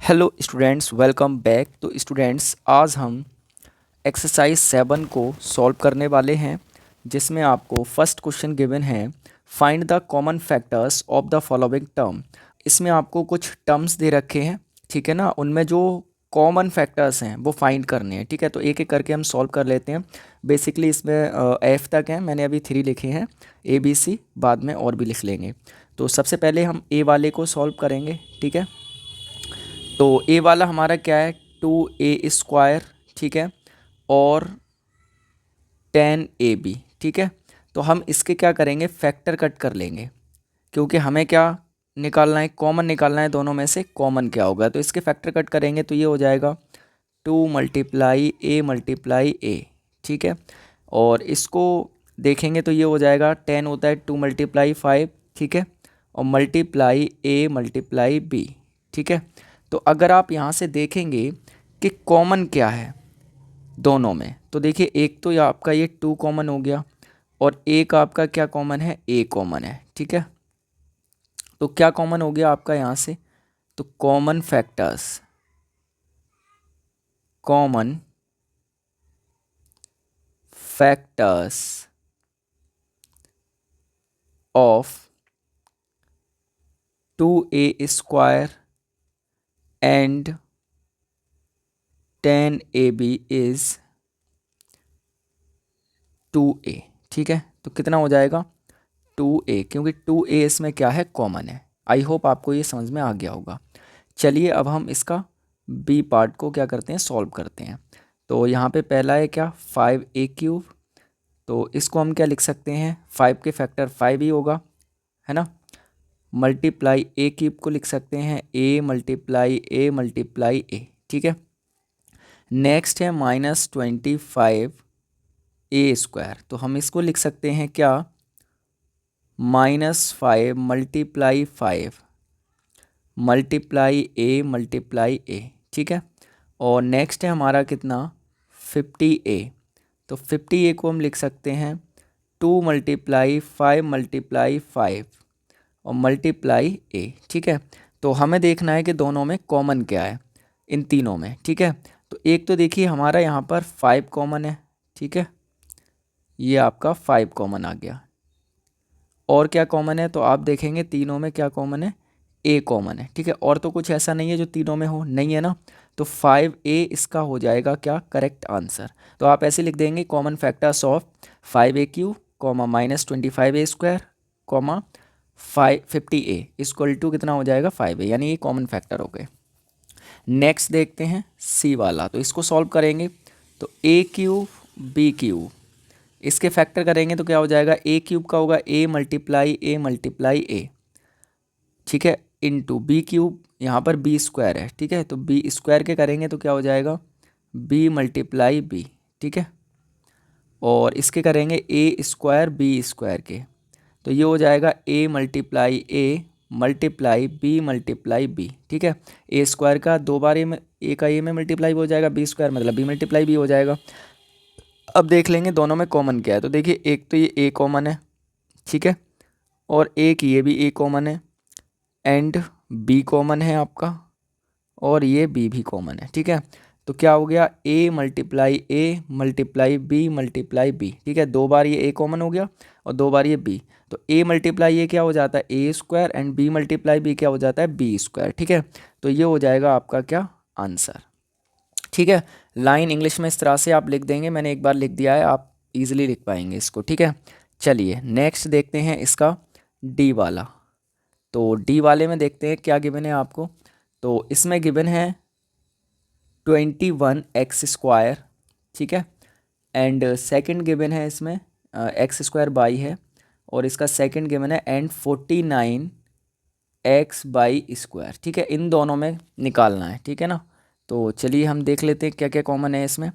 Hello students, welcome back. तो students, आज हम एक्सरसाइज 7 को सॉल्व करने वाले हैं, जिसमें आपको फर्स्ट क्वेश्चन गिवन है, find the common factors of the following term. इसमें आपको कुछ टर्म्स दे रखे हैं, ठीक है ना। उनमें जो कॉमन फैक्टर्स हैं वो फाइंड करने हैं, ठीक है। तो एक एक करके हम सॉल्व कर लेते हैं। बेसिकली इसमें एफ तक हैं, मैंने अभी 3 लिखे हैं, ए बी सी बाद में और भी लिख लेंगे। तो सबसे पहले हम ए वाले को सॉल्व करेंगे, ठीक है। तो ए वाला हमारा क्या है, 2a², ठीक है, और 10ab, ठीक है। तो हम इसके क्या करेंगे, फैक्टर कट कर लेंगे, क्योंकि हमें क्या निकालना है, कॉमन निकालना है। दोनों में से कॉमन क्या होगा, तो इसके फैक्टर कट करेंगे तो ये हो जाएगा 2 मल्टीप्लाई a, ठीक है। और इसको देखेंगे तो ये हो जाएगा 10 होता है 2 × 5, ठीक है, और मल्टीप्लाई b, ठीक है। तो अगर आप यहाँ से देखेंगे कि कॉमन क्या है दोनों में, तो देखिए एक तो आपका ये 2 कॉमन हो गया, और एक आपका क्या कॉमन है, a कॉमन है, ठीक है। तो क्या कॉमन हो गया आपका यहाँ से, तो common factors of 2a² and 10ab is 2a, ठीक है। तो कितना हो जाएगा, 2a, क्योंकि 2a इसमें क्या है, कॉमन है। आई होप आपको ये समझ में आ गया होगा। चलिए अब हम इसका बी पार्ट को क्या करते हैं, सॉल्व करते हैं। तो यहाँ पे पहला है क्या, 5a³। तो इसको हम क्या लिख सकते हैं, 5 के फैक्टर 5 ही होगा, है ना। मल्टीप्लाई a³ को लिख सकते हैं a, ठीक है। नेक्स्ट है -25a²। तो हम इसको लिख सकते हैं क्या, -5 मल्टीप्लाई a, ठीक है। और नेक्स्ट है हमारा कितना, 50a। तो 50a को हम लिख सकते हैं 2 × 5 और मल्टीप्लाई a, ठीक है। तो हमें देखना है कि दोनों में कॉमन क्या है, इन तीनों में, ठीक है। तो एक तो देखिए हमारा यहाँ पर 5 कॉमन है, ठीक है, ये आपका 5 कॉमन आ गया। और क्या कॉमन है, तो आप देखेंगे तीनों में क्या कॉमन है, a कॉमन है, ठीक है। और तो कुछ ऐसा नहीं है जो तीनों में हो, नहीं है ना। तो 5a इसका हो जाएगा क्या, करेक्ट आंसर। तो आप ऐसे लिख देंगे, common factors of 5a³ -25a², 50a equal to कितना हो जाएगा, 5a, यानी ये कॉमन फैक्टर हो गए। नेक्स्ट देखते हैं सी वाला। तो इसको सॉल्व करेंगे तो a³ b³, इसके फैक्टर करेंगे तो क्या हो जाएगा, a³ का होगा a मल्टीप्लाई a, ठीक है, इंटू b³, यहाँ पर b² है, ठीक है। तो b² के करेंगे तो क्या हो जाएगा, b मल्टीप्लाई b, ठीक है। और इसके करेंगे a² b² के, तो ये हो जाएगा a मल्टीप्लाई b, ठीक है। a² का 2 बार a का a में मल्टीप्लाई हो जाएगा, b² मतलब b मल्टीप्लाई b हो जाएगा। अब देख लेंगे दोनों में कॉमन क्या है। तो देखिए एक तो ये a कॉमन है, ठीक है, और एक ये भी a कॉमन है, एंड b कॉमन है आपका, और ये b भी कॉमन है, ठीक है। तो क्या हो गया, a मल्टीप्लाई b, ठीक है। 2 बार ये a कॉमन हो गया और 2 बार ये b, तो a मल्टीप्लाई a क्या हो जाता है, a² and b multiply b क्या हो जाता है, b², ठीक है। तो ये हो जाएगा आपका क्या, आंसर, ठीक है। लाइन इंग्लिश में इस तरह से आप लिख देंगे, मैंने एक बार लिख दिया है, आप इजीली लिख पाएंगे इसको, ठीक है। चलिए नेक्स्ट देखते हैं इसका डी वाला। तो डी वाले में देखते हैं क्या गिवन है आपको। तो इसमें गिवन है 21x², ठीक है, एंड सेकंड गिवन है इसमें x² है, और इसका सेकंड गिवन है एंड 49x², ठीक है। इन दोनों में निकालना है, ठीक है ना। तो चलिए हम देख लेते हैं क्या क्या कॉमन है इसमें।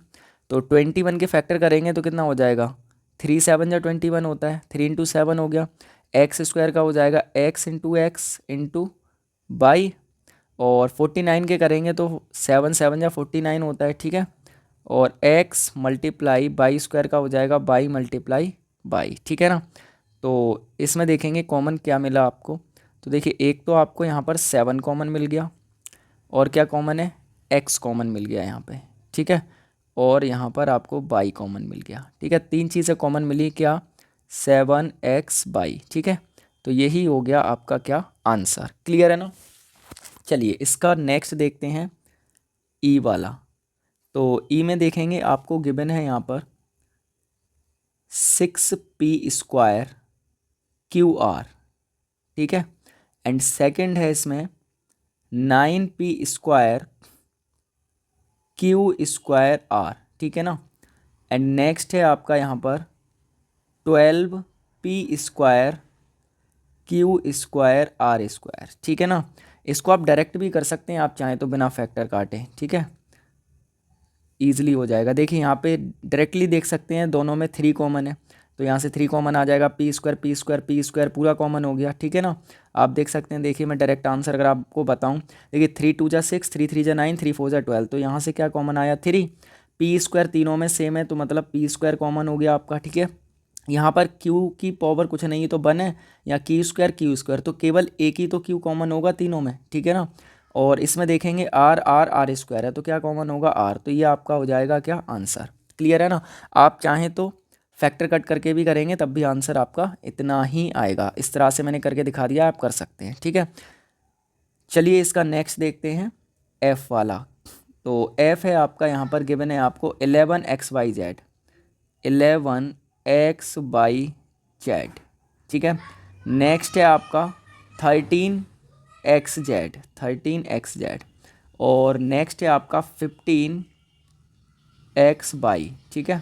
तो 21 के फैक्टर करेंगे तो कितना हो जाएगा, 3 7 या 21 होता है, 3 × 7 हो गया। x² का हो जाएगा x इंटू बाई, और 49 के करेंगे तो 7 7 या 49 होता है, ठीक है। और x मल्टीप्लाई बाई² का हो जाएगा बाई मल्टीप्लाई बाई, ठीक है ना। तो इसमें देखेंगे कॉमन क्या मिला आपको। तो देखिए एक तो आपको यहाँ पर 7 कॉमन मिल गया, और क्या कॉमन है, एक्स कॉमन मिल गया यहाँ पे, ठीक है, और यहाँ पर आपको बाई कॉमन मिल गया, ठीक है, तीन चीज़ें कॉमन मिली, क्या, 7x/, ठीक है। तो यही हो गया आपका क्या आंसर, क्लियर है ना। चलिए इसका नेक्स्ट देखते हैं, ई वाला। तो ई में देखेंगे आपको गिवन है यहाँ पर 6p² ठीक है, एंड सेकंड है इसमें 9p² ठीक है ना, एंड नेक्स्ट है आपका यहाँ पर 12p²Q²R², ठीक है ना। इसको आप डायरेक्ट भी कर सकते हैं, आप चाहें तो बिना फैक्टर काटे, ठीक है, ईजिली हो जाएगा। देखिए यहाँ पे डायरेक्टली देख सकते हैं, दोनों में 3 कॉमन है, तो यहाँ से 3 कॉमन आ जाएगा, p² पूरा कॉमन हो गया, ठीक है ना। आप देख सकते हैं, देखिए मैं डायरेक्ट आंसर अगर आपको बताऊँ, देखिए 3 2 जा 6, 3 3 जा 9, 3 4 जा 12, तो यहाँ से क्या कॉमन आया 3, p² तीनों में सेम है, तो मतलब p² कॉमन हो गया आपका, ठीक है। यहाँ पर q की पावर कुछ नहीं है तो 1 है, या Q², तो केवल एक ही तो q कॉमन होगा तीनों में, ठीक है ना। और इसमें देखेंगे R² है, तो क्या कॉमन होगा R, तो ये आपका हो जाएगा क्या आंसर, क्लियर है ना। आप चाहें तो फैक्टर कट करके भी करेंगे तब भी आंसर आपका इतना ही आएगा, इस तरह से मैंने करके दिखा दिया, आप कर सकते हैं, ठीक है। चलिए इसका नेक्स्ट देखते हैं, F वाला। तो F है आपका यहाँ पर गिवन है आपको 11xyz, 11xyz, ठीक है। नेक्स्ट है आपका 13xz, और नेक्स्ट है आपका 15xy, ठीक है,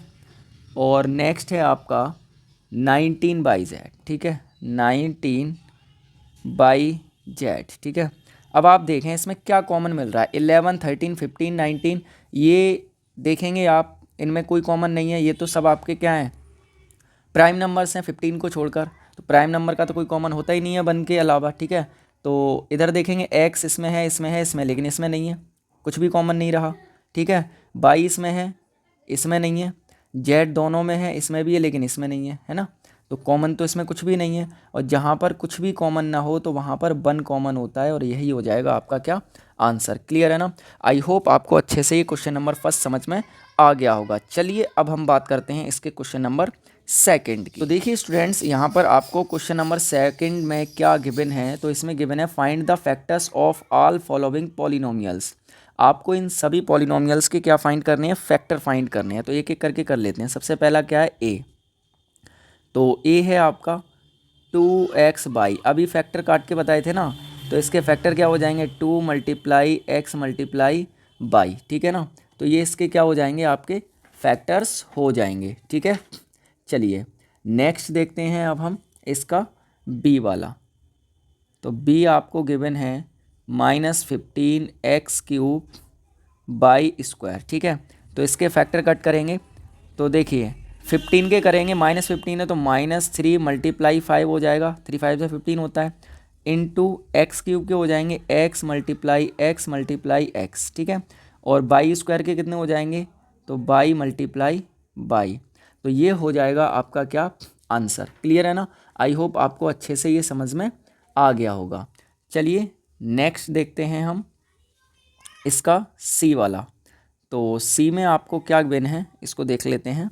और नेक्स्ट है आपका 19yz, ठीक है, 19yz, ठीक है। अब आप देखें इसमें क्या कॉमन मिल रहा है, 11 13 15 19, ये देखेंगे आप, इनमें कोई कॉमन नहीं है, ये तो सब आपके क्या हैं, प्राइम नंबर्स हैं 15 को छोड़कर, तो प्राइम नंबर का तो कोई कॉमन होता ही नहीं है 1 के अलावा, ठीक है। तो इधर देखेंगे x इसमें है, इसमें है, इसमें, लेकिन इसमें नहीं है, कुछ भी कॉमन नहीं रहा, ठीक है। 22 में है, इसमें नहीं है, z दोनों में है, इसमें भी है लेकिन इसमें नहीं है ना। तो कॉमन तो इसमें कुछ भी नहीं है, और जहाँ पर कुछ भी कॉमन ना हो तो वहाँ पर 1 कॉमन होता है, और यही हो जाएगा आपका क्या आंसर, क्लियर है ना। आई होप आपको अच्छे से ये क्वेश्चन नंबर फर्स्ट समझ में आ गया होगा। चलिए अब हम बात करते हैं इसके क्वेश्चन नंबर सेकंड की। तो देखिए स्टूडेंट्स, यहाँ पर आपको क्वेश्चन नंबर सेकंड में क्या गिवन है, तो इसमें गिवन है find the factors of all following polynomials. आपको इन सभी पॉलिनोमियल्स के क्या फाइंड करने हैं, फैक्टर फाइंड करने हैं। तो एक एक करके कर लेते हैं। सबसे पहला क्या है, ए। तो ए है आपका 2x/, अभी फैक्टर काट के बताए थे ना, तो इसके फैक्टर क्या हो जाएंगे, 2 × x × y, ठीक है ना। तो ये इसके क्या हो जाएंगे, आपके फैक्टर्स हो जाएंगे, ठीक है। चलिए नेक्स्ट देखते हैं अब हम इसका बी वाला। तो बी आपको गिवन है -15x³ ठीक है। तो इसके फैक्टर कट करेंगे, तो देखिए 15 के करेंगे, -15 है तो -3 × 5 हो जाएगा, 3 5 से 15 होता है, इंटू x³ के हो जाएंगे x × x, ठीक है। और y² के कितने हो जाएंगे, तो y × y, तो ये हो जाएगा आपका क्या आंसर, क्लियर है ना। आई होप आपको अच्छे से ये समझ में आ गया होगा। चलिए नेक्स्ट देखते हैं हम इसका सी वाला। तो सी में आपको क्या गिवन है, इसको देख लेते हैं।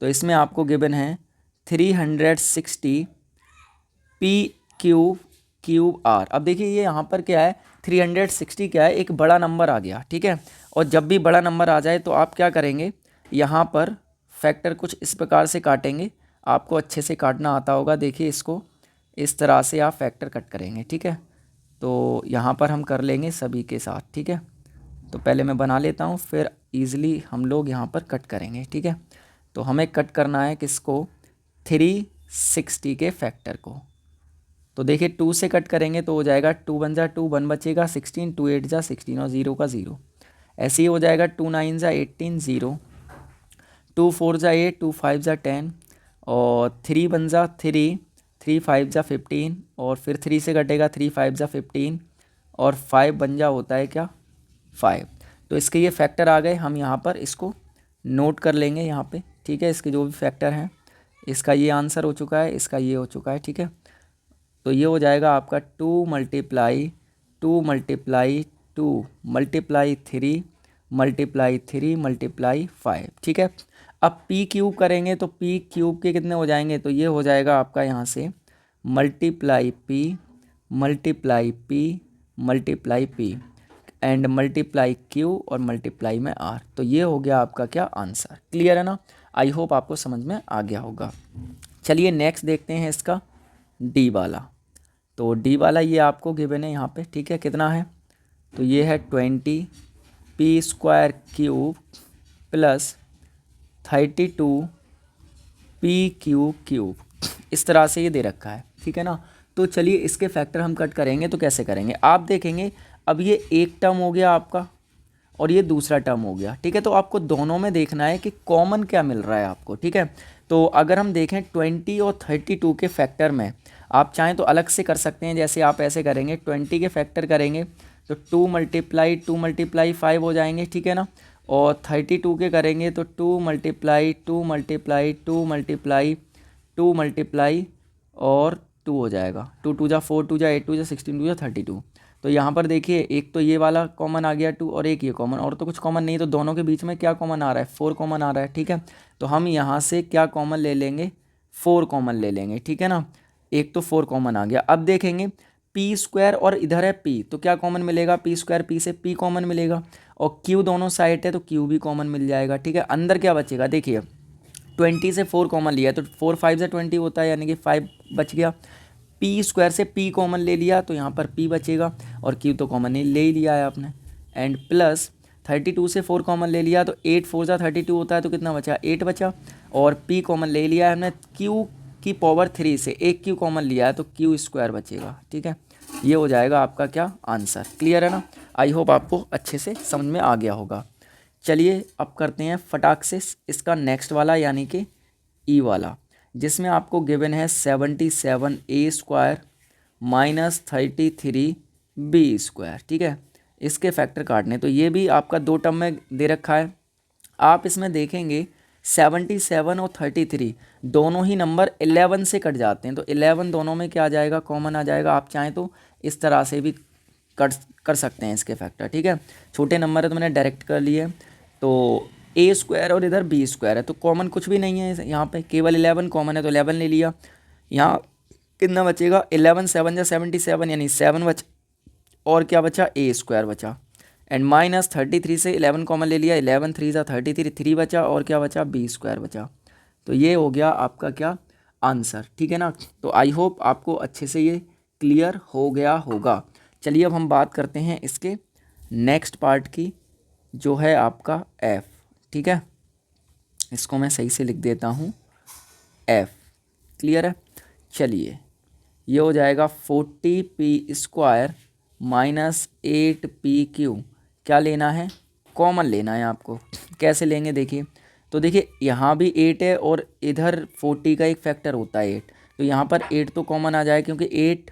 तो इसमें आपको गिवन है 360 p³ अब देखिए ये यहाँ पर क्या है, 360 क्या है, एक बड़ा नंबर आ गया, ठीक है। और जब भी बड़ा नंबर आ जाए तो आप क्या करेंगे, यहाँ पर फैक्टर कुछ इस प्रकार से काटेंगे, आपको अच्छे से काटना आता होगा। देखिए इसको इस तरह से आप फैक्टर कट करेंगे, ठीक है। तो यहाँ पर हम कर लेंगे सभी के साथ, ठीक है। तो पहले मैं बना लेता हूँ, फिर ईज़िली हम लोग यहाँ पर कट करेंगे, ठीक है। तो हमें कट करना है किसको, 360 के फैक्टर को। तो देखिए 2 से कट करेंगे तो हो जाएगा 2 1 जा 2, 1 बचेगा 16, 2 8 जा 16 और 0 का 0, ऐसे ही हो जाएगा 2 9 जा 18, 0, 2 4 जा 8, 2 5 जा 10, और 3 1 जा 3, 3 5 जा 15, और फिर 3 से कटेगा 3 5 जा 15, और 5 बन जा होता है क्या 5। तो इसके ये फैक्टर आ गए, हम यहाँ पर इसको नोट कर लेंगे यहाँ पे, ठीक है। इसके जो भी फैक्टर हैं, इसका ये आंसर हो चुका है, इसका ये हो चुका है, ठीक है। तो ये हो जाएगा आपका 2 × 2 मल्टीप्लाई 3 मल्टीप्लाई 3 मल्टीप्लाई 5, ठीक है। अब पी क्यूब करेंगे तो पी क्यूब के कितने हो जाएंगे, तो ये हो जाएगा आपका यहाँ से multiply P multiply P multiply P and multiply Q और मल्टीप्लाई में आर। तो ये हो गया आपका क्या आंसर। क्लियर है ना। आई होप आपको समझ में आ गया होगा। चलिए नेक्स्ट देखते हैं इसका डी वाला। तो डी वाला ये आपको गिवन है यहाँ पे, ठीक है। कितना है, तो ये है 20 P square cube plus 32 P cube cube, इस तरह से ये दे रखा है, ठीक है ना। तो चलिए इसके फैक्टर हम कट करेंगे, तो कैसे करेंगे आप देखेंगे। अब ये एक टर्म हो गया आपका और ये दूसरा टर्म हो गया, ठीक है। तो आपको दोनों में देखना है कि कॉमन क्या मिल रहा है आपको, ठीक है। तो अगर हम देखें 20 और 32 के फैक्टर में, आप चाहें तो अलग से कर सकते हैं। जैसे आप ऐसे करेंगे, 20 के फैक्टर करेंगे तो 2 मल्टीप्लाई 5 हो जाएंगे, ठीक है ना। और 32 के करेंगे तो 2 मल्टीप्लाई 2 मल्टीप्लाई 2 मल्टीप्लाई 2 मल्टीप्लाई और 2 हो जाएगा। 2 2 जा 4 2 जा 8 2 जा 16 2 जा 32। तो यहाँ पर देखिए एक तो ये वाला कॉमन आ गया 2 और एक ये कॉमन, और तो कुछ कॉमन नहीं। तो दोनों के बीच में क्या कॉमन आ रहा है, 4 कॉमन आ रहा है, ठीक है। तो हम यहाँ से क्या कॉमन ले लेंगे, 4 कॉमन ले लेंगे, ठीक है ना। एक तो 4 कॉमन आ गया। अब देखेंगे पी स्क्वायर और इधर है पी, तो क्या कॉमन मिलेगा, पी स्क्वायर पी से पी कॉमन मिलेगा। और क्यू दोनों साइड है तो क्यू भी कॉमन मिल जाएगा, ठीक है। अंदर क्या बचेगा, देखिए 20 से 4 कॉमन लिया है तो 4 5 से 20 होता है, यानी कि 5 बच गया। पी स्क्वायर से पी कॉमन ले लिया तो यहाँ पर पी बचेगा, और क्यू तो कॉमन नहीं ले ही लिया है आपने। एंड प्लस 32 से 4 कॉमन ले लिया तो 8 4 जा 32 होता है, तो कितना बचा, 8 बचा। और पी कॉमन ले लिया है हमने, क्यू की पावर 3 से एक क्यू कॉमन लिया है तो क्यू स्क्वायर बचेगा, ठीक है। ये हो जाएगा आपका क्या आंसर। क्लियर है ना। आई होप आपको अच्छे से समझ में आ गया होगा। चलिए अब करते हैं फटाक से इसका नेक्स्ट वाला, यानी कि ई वाला, जिसमें आपको गिवन है 77 ए स्क्वायर माइनस 33 बी स्क्वायर, ठीक है। इसके फैक्टर काटने, तो ये भी आपका दो टर्म में दे रखा है। आप इसमें देखेंगे 77 और 33 दोनों ही नंबर 11 से कट जाते हैं, तो 11 दोनों में क्या आ जाएगा, कॉमन आ जाएगा। आप चाहें तो इस तरह से भी कट कर सकते हैं इसके फैक्टर, ठीक है। छोटे नंबर है तो मैंने डायरेक्ट कर लिए। तो ए स्क्वायर और इधर बी स्क्वायर है, तो कॉमन कुछ भी नहीं है यहाँ पे, केवल 11 कॉमन है तो 11 ले लिया। यहाँ कितना बचेगा, 11 7 जा 77, यानी 7 बचा, और क्या बचा, ए स्क्वायर बचा। एंड माइनस 33 से 11 कॉमन ले लिया, 11 3 जा 33, 3 बचा, और क्या बचा, बी स्क्वायर बचा। तो ये हो गया आपका क्या आंसर, ठीक है ना। तो आई होप आपको अच्छे से ये क्लियर हो गया होगा। चलिए अब हम बात करते हैं इसके नेक्स्ट पार्ट की, जो है आपका एफ, ठीक है। इसको मैं सही से लिख देता हूँ, एफ। क्लियर है। चलिए ये हो जाएगा 40 P square minus 8 P Q. क्या लेना है, कॉमन लेना है आपको। कैसे लेंगे देखिए, तो देखिए यहाँ भी 8 है और इधर 40 का एक फैक्टर होता है 8, तो यहाँ पर 8 तो कॉमन आ जाए, क्योंकि 8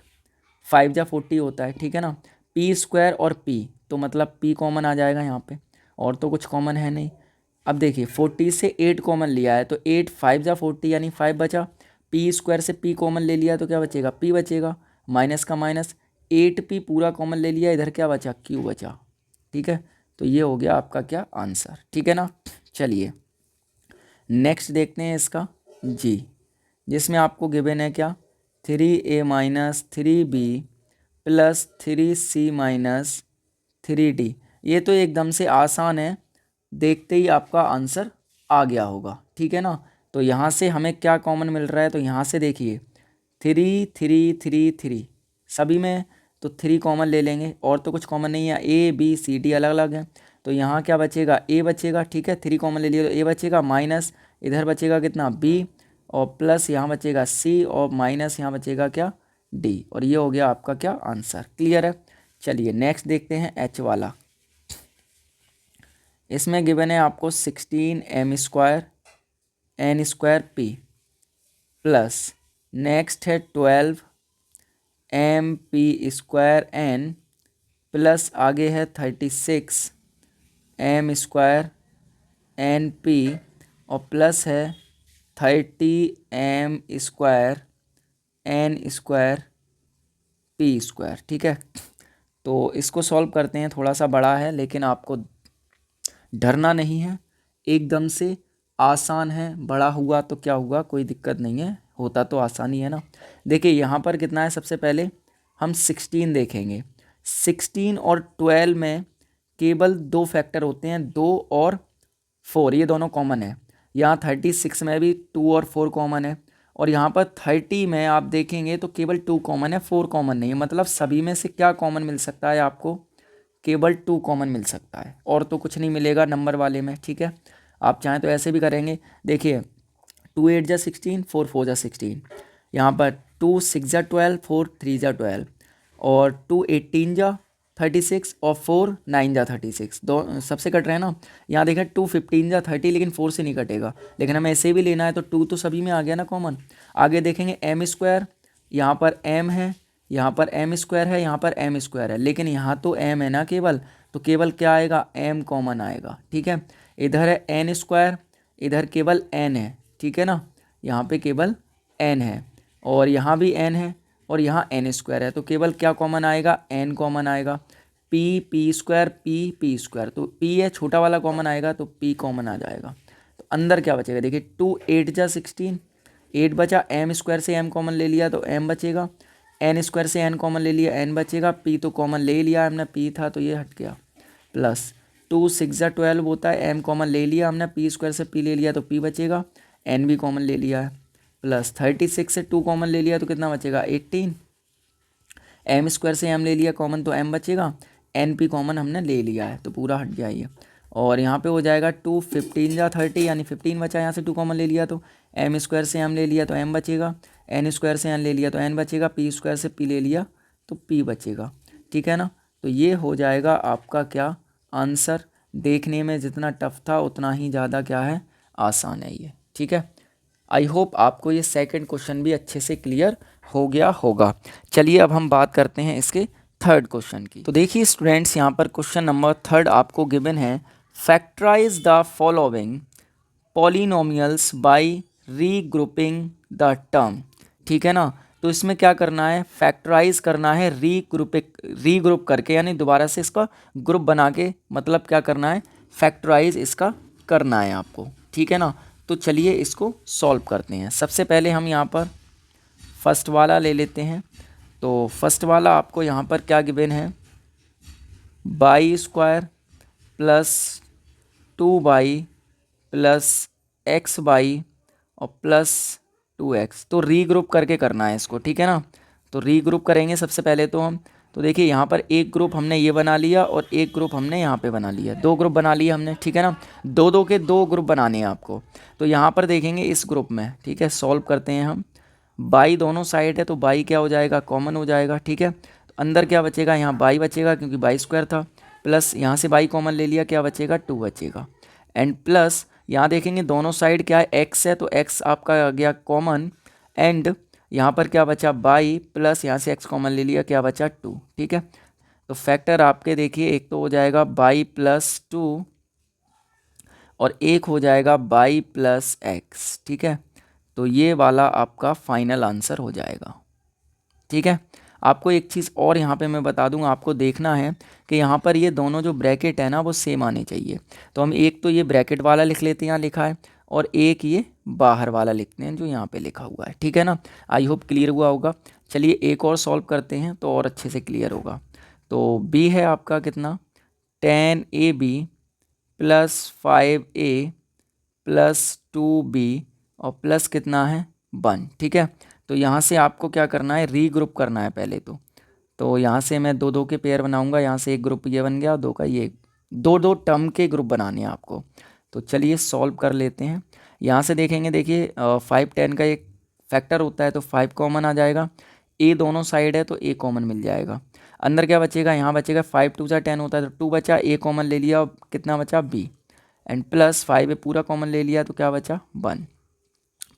5 जा 40 होता है, ठीक है ना। पी स्क्वायर और पी, तो मतलब पी कॉमन आ जाएगा यहाँ पे, और तो कुछ कॉमन है नहीं। अब देखिए 40 से 8 कॉमन लिया है तो 8 5 जा 40 यानी 5 बचा। पी स्क्वायर से पी कॉमन ले लिया तो क्या बचेगा, पी बचेगा, माइनस का माइनस। 8 पी पूरा कॉमन ले लिया, इधर क्या बचा, क्यू बचा, ठीक है। तो ये हो गया आपका क्या आंसर, ठीक है ना। चलिए नेक्स्ट देखते हैं इसका जी, जिसमें आपको गिवन है क्या, 3a minus 3b plus 3c minus 3d। ये तो एकदम से आसान है, देखते ही आपका आंसर आ गया होगा, ठीक है ना। तो यहाँ से हमें क्या कॉमन मिल रहा है, तो यहाँ से देखिए 3 3 3 3 सभी में, तो 3 कॉमन ले लेंगे, और तो कुछ कॉमन नहीं है। ए बी सी डी अलग अलग है, तो यहाँ क्या बचेगा, ए बचेगा, ठीक है। 3 कॉमन ले लिए तो ए बचेगा, माइनस इधर बचेगा कितना, बी, और प्लस यहाँ बचेगा सी, और माइनस यहाँ बचेगा क्या, डी। और ये हो गया आपका क्या आंसर। क्लियर है। चलिए नेक्स्ट देखते हैं एच वाला। इसमें गिवन है आपको 16 M square N square P plus, next है 12 M P square N plus, आगे है 36 एम स्क्वायर एन पी, और प्लस है 30 M square N square P square, ठीक है। तो इसको सॉल्व करते हैं, थोड़ा सा बड़ा है लेकिन आपको डरना नहीं है, एकदम से आसान है। बड़ा हुआ तो क्या हुआ, कोई दिक्कत नहीं है, होता तो आसानी है ना। देखिए यहाँ पर कितना है, सबसे पहले हम 16 देखेंगे। 16 और 12 में केवल दो फैक्टर होते हैं, 2 और 4, ये दोनों कॉमन है। यहाँ 36 में भी 2 और 4 कॉमन है, और यहाँ पर 30 में आप देखेंगे तो केवल 2 कॉमन है, 4 कॉमन नहीं है। मतलब सभी में से क्या कॉमन मिल सकता है आपको, केवल 2 कॉमन मिल सकता है, और तो कुछ नहीं मिलेगा नंबर वाले में। ठीक है, आप चाहें तो ऐसे भी करेंगे। देखिए 2 8 जा 16, 4 4 जा 16, यहाँ पर 2 6 जा 12, 4 3 जा 12, और 2 18 जा 36 और 4 9 जा 36, दो सबसे कट रहे हैं ना। यहाँ देखें 2 15 जा 30, लेकिन 4 से नहीं कटेगा, लेकिन हमें ऐसे भी लेना है तो 2 तो सभी में आ गया ना कॉमन। आगे देखेंगे एम स्क्वायर, यहाँ पर एम है, यहाँ पर एम स्क्वायर है, यहाँ पर एम स्क्वायर है, लेकिन यहाँ तो एम है ना केवल, तो केवल क्या आएगा, एम कॉमन आएगा। ठीक है, इधर है एन स्क्वायर, इधर केवल एन है। ठीक है ना, यहाँ पे केवल एन है, और यहाँ भी एन है, और यहाँ एन स्क्वायर है, तो केवल क्या कॉमन आएगा, एन कॉमन आएगा। पी स्क्वायर, पी स्क्वायर, तो पी है छोटा वाला कॉमन आएगा, तो पी कॉमन आ जाएगा। तो अंदर क्या बचेगा, देखिए 2 8 जा 16, 8 बचा, एम स्क्वायर से एम कॉमन ले लिया तो एम बचेगा, एन स्क्वायर से एन कॉमन ले लिया, एन बचेगा, पी तो कॉमन ले लिया हमने, पी था तो ये हट गया, प्लस 2 6 जा 12 होता है, एम कॉमन ले लिया हमने, पी स्क्वायर से पी ले लिया तो पी बचेगा, एन भी कॉमन ले लिया है, प्लस 36 से 2 कॉमन ले लिया तो कितना बचेगा 18, एम स्क्वायर से एम ले लिया कॉमन तो एम बचेगा, एन पी कॉमन हमने ले लिया है तो पूरा हट गया ये। और यहाँ पे हो जाएगा 2 15 जा 30, यानी 15 बचा, यहाँ से 2 कॉमन ले लिया तो एम स्क्वायर से एम ले लिया तो एम बचेगा, एन स्क्वायर से एन ले लिया तो एन बचेगा, पी स्क्वायर से पी ले लिया तो पी बचेगा। ठीक है ना, तो ये हो जाएगा आपका क्या आंसर। देखने में जितना टफ था उतना ही ज़्यादा क्या है, आसान है ये। ठीक है, आई होप आपको ये सेकंड क्वेश्चन भी अच्छे से क्लियर हो गया होगा। चलिए अब हम बात करते हैं इसके थर्ड क्वेश्चन की। तो देखिए स्टूडेंट्स, यहाँ पर क्वेश्चन नंबर थर्ड आपको गिवन है, factorise the following polynomials by regrouping the term. ठीक है ना, तो इसमें क्या करना है, फैक्टराइज करना है रीग्रुप करके, यानी दोबारा से इसका ग्रुप बना के, मतलब क्या करना है, फैक्टराइज इसका करना है आपको। ठीक है ना, तो चलिए इसको सॉल्व करते हैं। सबसे पहले हम यहाँ पर फर्स्ट वाला ले लेते हैं। तो फर्स्ट वाला आपको यहाँ पर क्या गिवन है, by square plus 2y plus x by और प्लस 2x, तो रीग्रुप करके करना है इसको। ठीक है ना, तो रीग्रुप करेंगे सबसे पहले तो हम। तो देखिए यहाँ पर एक ग्रुप हमने ये बना लिया और एक ग्रुप हमने यहाँ पे बना लिया, दो ग्रुप बना लिए हमने। ठीक है ना, दो दो के दो ग्रुप बनाने हैं आपको। तो यहाँ पर देखेंगे इस ग्रुप में, ठीक है, सॉल्व करते हैं हम। बाई दोनों साइड है तो बाई क्या हो जाएगा, कॉमन हो जाएगा। ठीक है, तो अंदर क्या बचेगा, यहाँ बाई बचेगा क्योंकि बाई स्क्वायर था, प्लस यहाँ से बाई कॉमन ले लिया, क्या बचेगा 2 बचेगा, एंड प्लस यहाँ देखेंगे दोनों साइड क्या है, एक्स है तो एक्स आपका आ गया कॉमन, एंड यहाँ पर क्या बचा बाई, प्लस यहाँ से एक्स कॉमन ले लिया, क्या बचा 2। ठीक है, तो फैक्टर आपके देखिए एक तो हो जाएगा बाई प्लस 2 और एक हो जाएगा बाई प्लस एक्स। ठीक है, तो ये वाला आपका फाइनल आंसर हो जाएगा। ठीक है, आपको एक चीज़ और यहाँ पे मैं बता दूँ, आपको देखना है कि यहाँ पर ये दोनों जो ब्रैकेट है ना वो सेम आने चाहिए। तो हम एक तो ये ब्रैकेट वाला लिख लेते हैं, यहाँ लिखा है, और एक ये बाहर वाला लिखते हैं जो यहाँ पे लिखा हुआ है। ठीक है ना, आई होप क्लियर हुआ होगा। चलिए एक और सॉल्व करते हैं तो और अच्छे से क्लियर होगा। तो बी है आपका कितना, 10ab plus 5a plus 2b और प्लस कितना है 1। ठीक है, तो यहाँ से आपको क्या करना है, रीग्रुप करना है पहले तो यहाँ से मैं दो दो के पेयर बनाऊंगा, यहाँ से एक ग्रुप ये बन गया, दो का ये, दो दो टर्म के ग्रुप बनाने हैं आपको। तो चलिए सॉल्व कर लेते हैं। यहाँ से देखेंगे, देखिए 5 10 का एक फैक्टर होता है तो 5 कॉमन आ जाएगा, ए दोनों साइड है तो ए कॉमन मिल जाएगा। अंदर क्या बचेगा, यहाँ बचेगा 5 2 10 होता है तो 2 बचा, ए कॉमन ले लिया, कितना बचा बी, एंड प्लस 5 ए पूरा कॉमन ले लिया तो क्या बचा 1,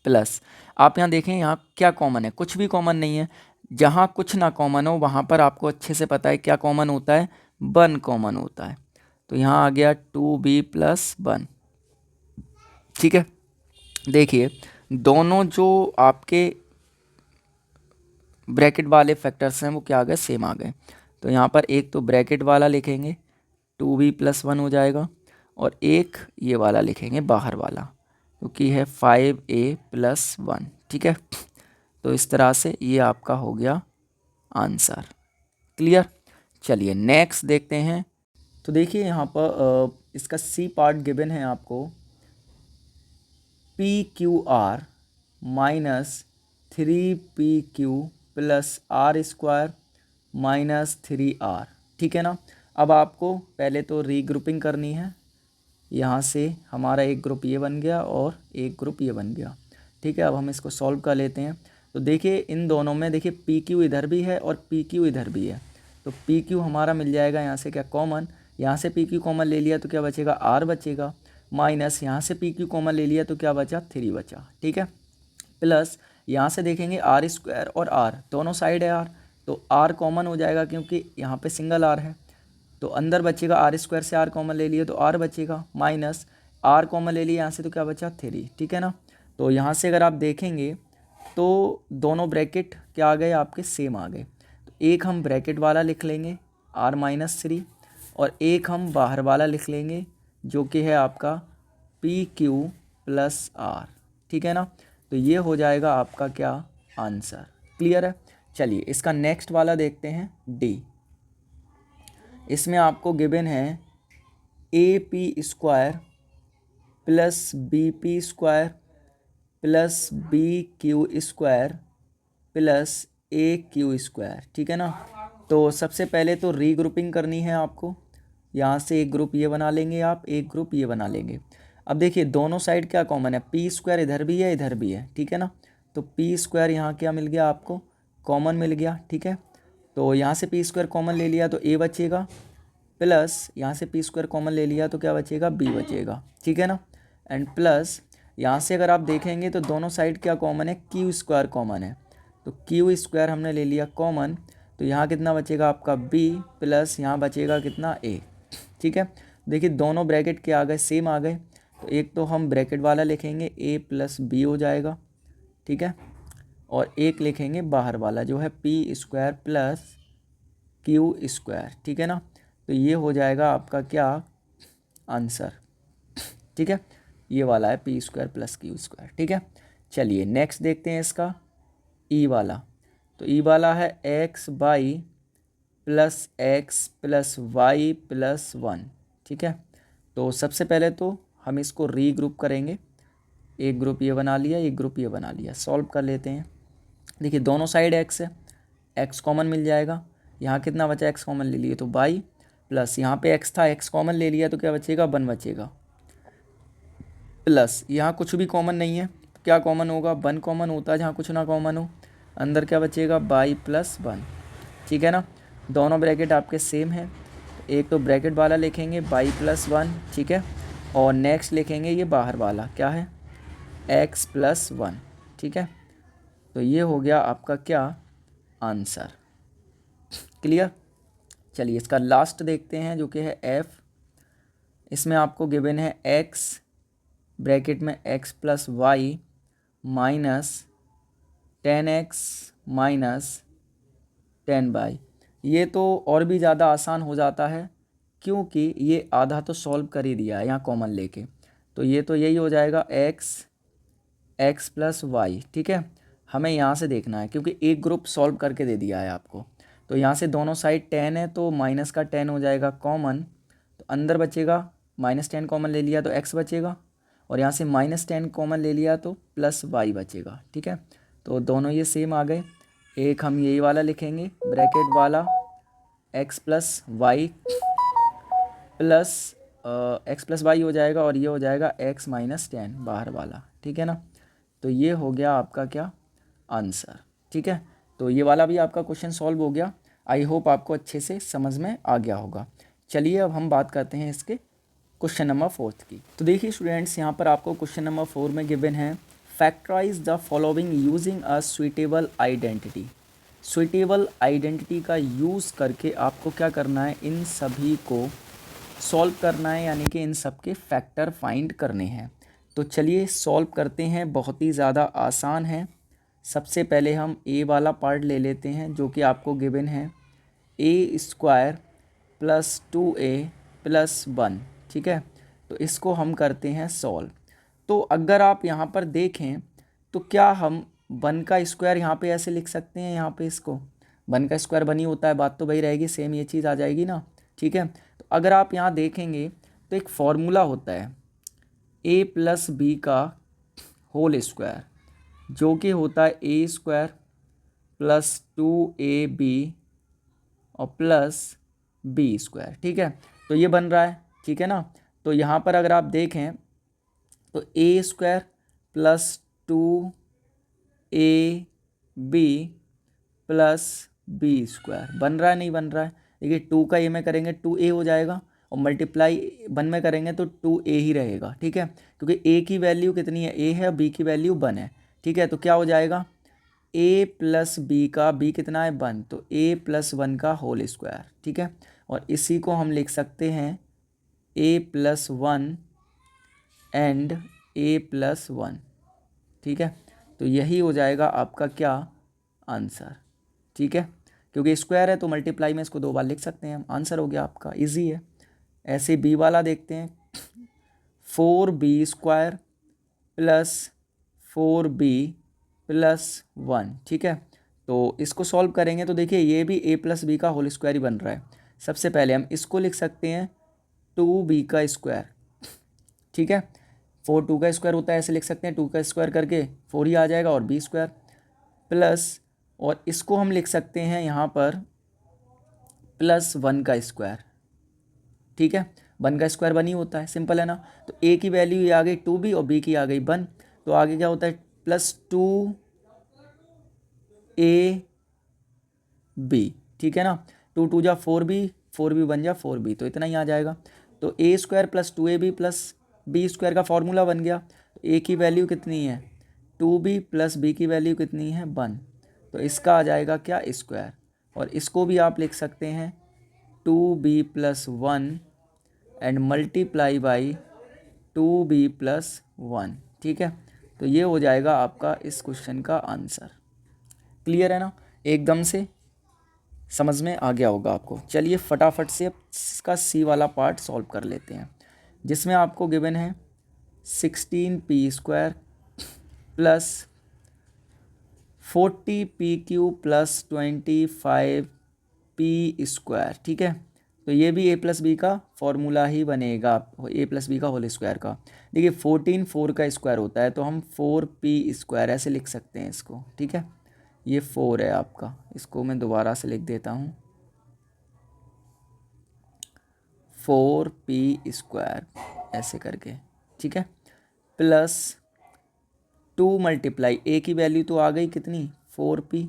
प्लस आप यहाँ देखें यहाँ क्या कॉमन है, कुछ भी कॉमन नहीं है। जहाँ कुछ ना कॉमन हो वहाँ पर आपको अच्छे से पता है क्या कॉमन होता है, 1 कॉमन होता है। तो यहाँ आ गया 2b प्लस 1। ठीक है, देखिए दोनों जो आपके ब्रैकेट वाले फैक्टर्स हैं वो क्या आ गए, सेम आ गए। तो यहाँ पर एक तो ब्रैकेट वाला लिखेंगे 2b+1 हो जाएगा, और एक ये वाला लिखेंगे बाहर वाला, क्योंकि है 5a+1। ठीक है, तो इस तरह से ये आपका हो गया आंसर। क्लियर। चलिए नेक्स्ट देखते हैं। तो देखिए यहाँ पर इसका सी पार्ट गिवन है आपको, PQR -3PQ + R² -3R। ठीक है ना। अब आपको पहले तो रीग्रुपिंग करनी है। यहाँ से हमारा एक ग्रुप ये बन गया और एक ग्रुप ये बन गया। ठीक है, अब हम इसको सॉल्व कर लेते हैं। तो देखिए इन दोनों में देखिए PQ इधर भी है और PQ इधर भी है, तो PQ हमारा मिल जाएगा यहाँ से क्या कॉमन, यहाँ से PQ कॉमन ले लिया तो क्या बचेगा R बचेगा, माइनस यहाँ से PQ कॉमन ले लिया तो क्या बचा 3 बचा। ठीक है, प्लस यहाँ से देखेंगे R² और R दोनों साइड है R, तो R कॉमन हो जाएगा क्योंकि यहाँ पे सिंगल R है, तो अंदर बचेगा R² से R कॉमन ले लिए तो R बचेगा, माइनस R कॉमन ले लिया यहाँ से तो क्या बचा 3। ठीक है ना। तो यहाँ से अगर आप देखेंगे तो दोनों ब्रैकेट क्या आ गए आपके सेम आ गए, तो एक हम ब्रैकेट वाला लिख लेंगे R-3 और एक हम बाहर वाला लिख लेंगे जो कि है आपका PQ + R। ठीक है ना, तो ये हो जाएगा आपका क्या आंसर। क्लियर है। चलिए इसका नेक्स्ट वाला देखते हैं D। इसमें आपको गिवन है AP² + BP² + BQ² + AQ²। ठीक है ना। तो सबसे पहले तो रीग्रुपिंग करनी है आपको। यहाँ से एक ग्रुप ये बना लेंगे आप, एक ग्रुप ये बना लेंगे। अब देखिए दोनों साइड क्या कॉमन है, P² इधर भी है इधर भी है। ठीक है ना, तो P² यहाँ क्या मिल गया आपको कॉमन मिल गया। ठीक है, तो यहाँ से P² कॉमन ले लिया तो A बचेगा, प्लस यहाँ से P² कॉमन ले लिया तो क्या बचेगा B बचेगा। ठीक है ना, एंड प्लस यहाँ से अगर आप देखेंगे तो दोनों साइड क्या कॉमन है, Q² कॉमन है, तो Q² हमने ले लिया कॉमन, तो यहाँ कितना बचेगा आपका B प्लस यहाँ बचेगा कितना A। ठीक है, देखिए दोनों ब्रैकेट क्या आ गए सेम आ गए, तो एक तो हम ब्रैकेट वाला लिखेंगे A + B हो जाएगा। ठीक है, और एक लिखेंगे बाहर वाला जो है P² + Q²। ठीक है ना, तो ये हो जाएगा आपका क्या आंसर। ठीक है, ये वाला है P² + Q²। ठीक है, चलिए नेक्स्ट देखते हैं इसका E वाला। तो E वाला है XY + X + Y + 1। ठीक है, तो सबसे पहले तो हम इसको रीग्रुप करेंगे। एक ग्रुप ये बना लिया, एक ग्रुप ये बना लिया, सॉल्व कर लेते हैं। देखिए दोनों साइड X है, X कॉमन मिल जाएगा, यहाँ कितना बचा X कॉमन ले लिए तो y, प्लस यहाँ पे X था X कॉमन ले लिया तो क्या बचेगा 1 बचेगा, प्लस यहाँ कुछ भी कॉमन नहीं है, क्या कॉमन होगा 1 कॉमन होता है जहाँ कुछ ना कॉमन हो, अंदर क्या बचेगा y + 1। ठीक है ना, दोनों ब्रैकेट आपके सेम है, एक तो ब्रैकेट वाला लिखेंगे y + 1। ठीक है, और नेक्स्ट लिखेंगे ये बाहर वाला क्या है x + 1। ठीक है, तो ये हो गया आपका क्या आंसर। क्लियर। चलिए इसका लास्ट देखते हैं जो कि है F। इसमें आपको गिवन है x ब्रैकेट में x + y - 10x - 10y। ये तो और भी ज़्यादा आसान हो जाता है क्योंकि ये आधा तो सॉल्व कर ही दिया है यहाँ कॉमन लेके, तो ये तो यही हो जाएगा x + y। ठीक है, हमें यहाँ से देखना है क्योंकि एक ग्रुप सॉल्व करके दे दिया है आपको, तो यहाँ से दोनों साइड 10 है तो माइनस का 10 हो जाएगा कॉमन, तो अंदर बचेगा -10 कॉमन ले लिया तो x बचेगा, और यहाँ से -10 कॉमन ले लिया तो +y बचेगा। ठीक है, तो दोनों ये सेम आ गए। एक हम यही वाला लिखेंगे ब्रैकेट वाला x + y plus x + y हो जाएगा, और ये हो जाएगा x - 10 बाहर वाला। ठीक है ना, तो ये हो गया आपका क्या आंसर। ठीक है, तो ये वाला भी आपका क्वेश्चन सॉल्व हो गया। आई होप आपको अच्छे से समझ में आ गया होगा। चलिए अब हम बात करते हैं इसके क्वेश्चन नंबर 4 की। तो देखिए स्टूडेंट्स, यहाँ पर आपको क्वेश्चन नंबर 4 में गिवन है factorise the following using a suitable identity. Suitable identity का यूज़ करके आपको क्या करना है, इन सभी को सॉल्व करना है, यानी कि इन सब के फैक्टर फाइंड करने हैं। तो चलिए सॉल्व करते हैं, बहुत ही ज़्यादा आसान है। सबसे पहले हम ए वाला पार्ट ले लेते हैं जो कि आपको गिवन है a square plus 2a plus 1, ठीक है। तो इसको हम करते हैं सॉल्व। तो अगर आप यहाँ पर देखें तो क्या हम 1 का स्क्वायर यहाँ पे ऐसे लिख सकते हैं, यहाँ पे इसको 1 का स्क्वायर 1 ही होता है, बात तो वही रहेगी, सेम ये चीज़ आ जाएगी ना, ठीक है। तो अगर आप यहाँ देखेंगे तो एक फॉर्मूला होता है a प्लस बी का होल स्क्वायर, जो कि होता है ए स्क्वायर प्लस 2ab और प्लस बी स्क्वायर, ठीक है। तो ये बन रहा है, ठीक है ना। तो यहाँ पर अगर आप देखें तो a square plus 2ab plus b square बन रहा है, नहीं बन रहा है। देखिए 2 का ए में करेंगे 2a हो जाएगा और मल्टीप्लाई 1 में करेंगे तो 2a ही रहेगा, ठीक है, क्योंकि a की वैल्यू कितनी है, a है, और b की वैल्यू 1 है, ठीक है। तो क्या हो जाएगा, a प्लस बी का b कितना है 1, तो a प्लस 1 का होल स्क्वायर, ठीक है। और इसी को हम लिख सकते हैं a plus 1 and a plus 1, ठीक है। तो यही हो जाएगा आपका क्या आंसर, ठीक है। क्योंकि स्क्वायर है तो मल्टीप्लाई में इसको 2 बार लिख सकते हैं हम, आंसर हो गया आपका, इजी है। ऐसे बी वाला देखते हैं, 4b square plus 4b plus 1, ठीक है। तो इसको सॉल्व करेंगे तो देखिए ये भी a प्लस बी का होल स्क्वायर ही बन रहा है। सबसे पहले हम इसको लिख सकते हैं 2b का स्क्वायर, ठीक है। 4 2 का स्क्वायर होता है, ऐसे लिख सकते हैं, 2 का स्क्वायर करके 4 ही आ जाएगा, और b स्क्वायर प्लस, और इसको हम लिख सकते हैं यहाँ पर प्लस 1 का स्क्वायर, ठीक है। 1 का स्क्वायर 1 ही होता है, सिंपल है ना। तो a की वैल्यू ये आ गई 2b और b की आ गई 1, तो आगे क्या होता है प्लस 2ab, ठीक है ना। 2 2 जा 4b, 4b बन जा 4b, तो इतना ही आ जाएगा। तो a square plus 2ab plus b square का फॉर्मूला बन गया। तो a की वैल्यू कितनी है 2b प्लस b की वैल्यू कितनी है 1, तो इसका आ जाएगा क्या स्क्वायर। और इसको भी आप लिख सकते हैं 2b plus 1 and multiply by 2b plus 1, ठीक है। तो ये हो जाएगा आपका इस क्वेश्चन का आंसर। क्लियर है ना, एकदम से समझ में आ गया होगा आपको। चलिए फटाफट से इसका सी वाला पार्ट सॉल्व कर लेते हैं, जिसमें आपको गिवन है 16p square plus 40pq plus 25p square, ठीक है। तो ये भी a प्लस बी का फॉर्मूला ही बनेगा, a प्लस बी का होल स्क्वायर का। देखिए 14 4 का स्क्वायर होता है, तो हम 4p स्क्वायर ऐसे लिख सकते हैं इसको, ठीक है। ये 4 है आपका, इसको मैं दोबारा से लिख देता हूँ 4p स्क्वायर ऐसे करके, ठीक है, प्लस 2 मल्टीप्लाई a की वैल्यू तो आ गई कितनी 4p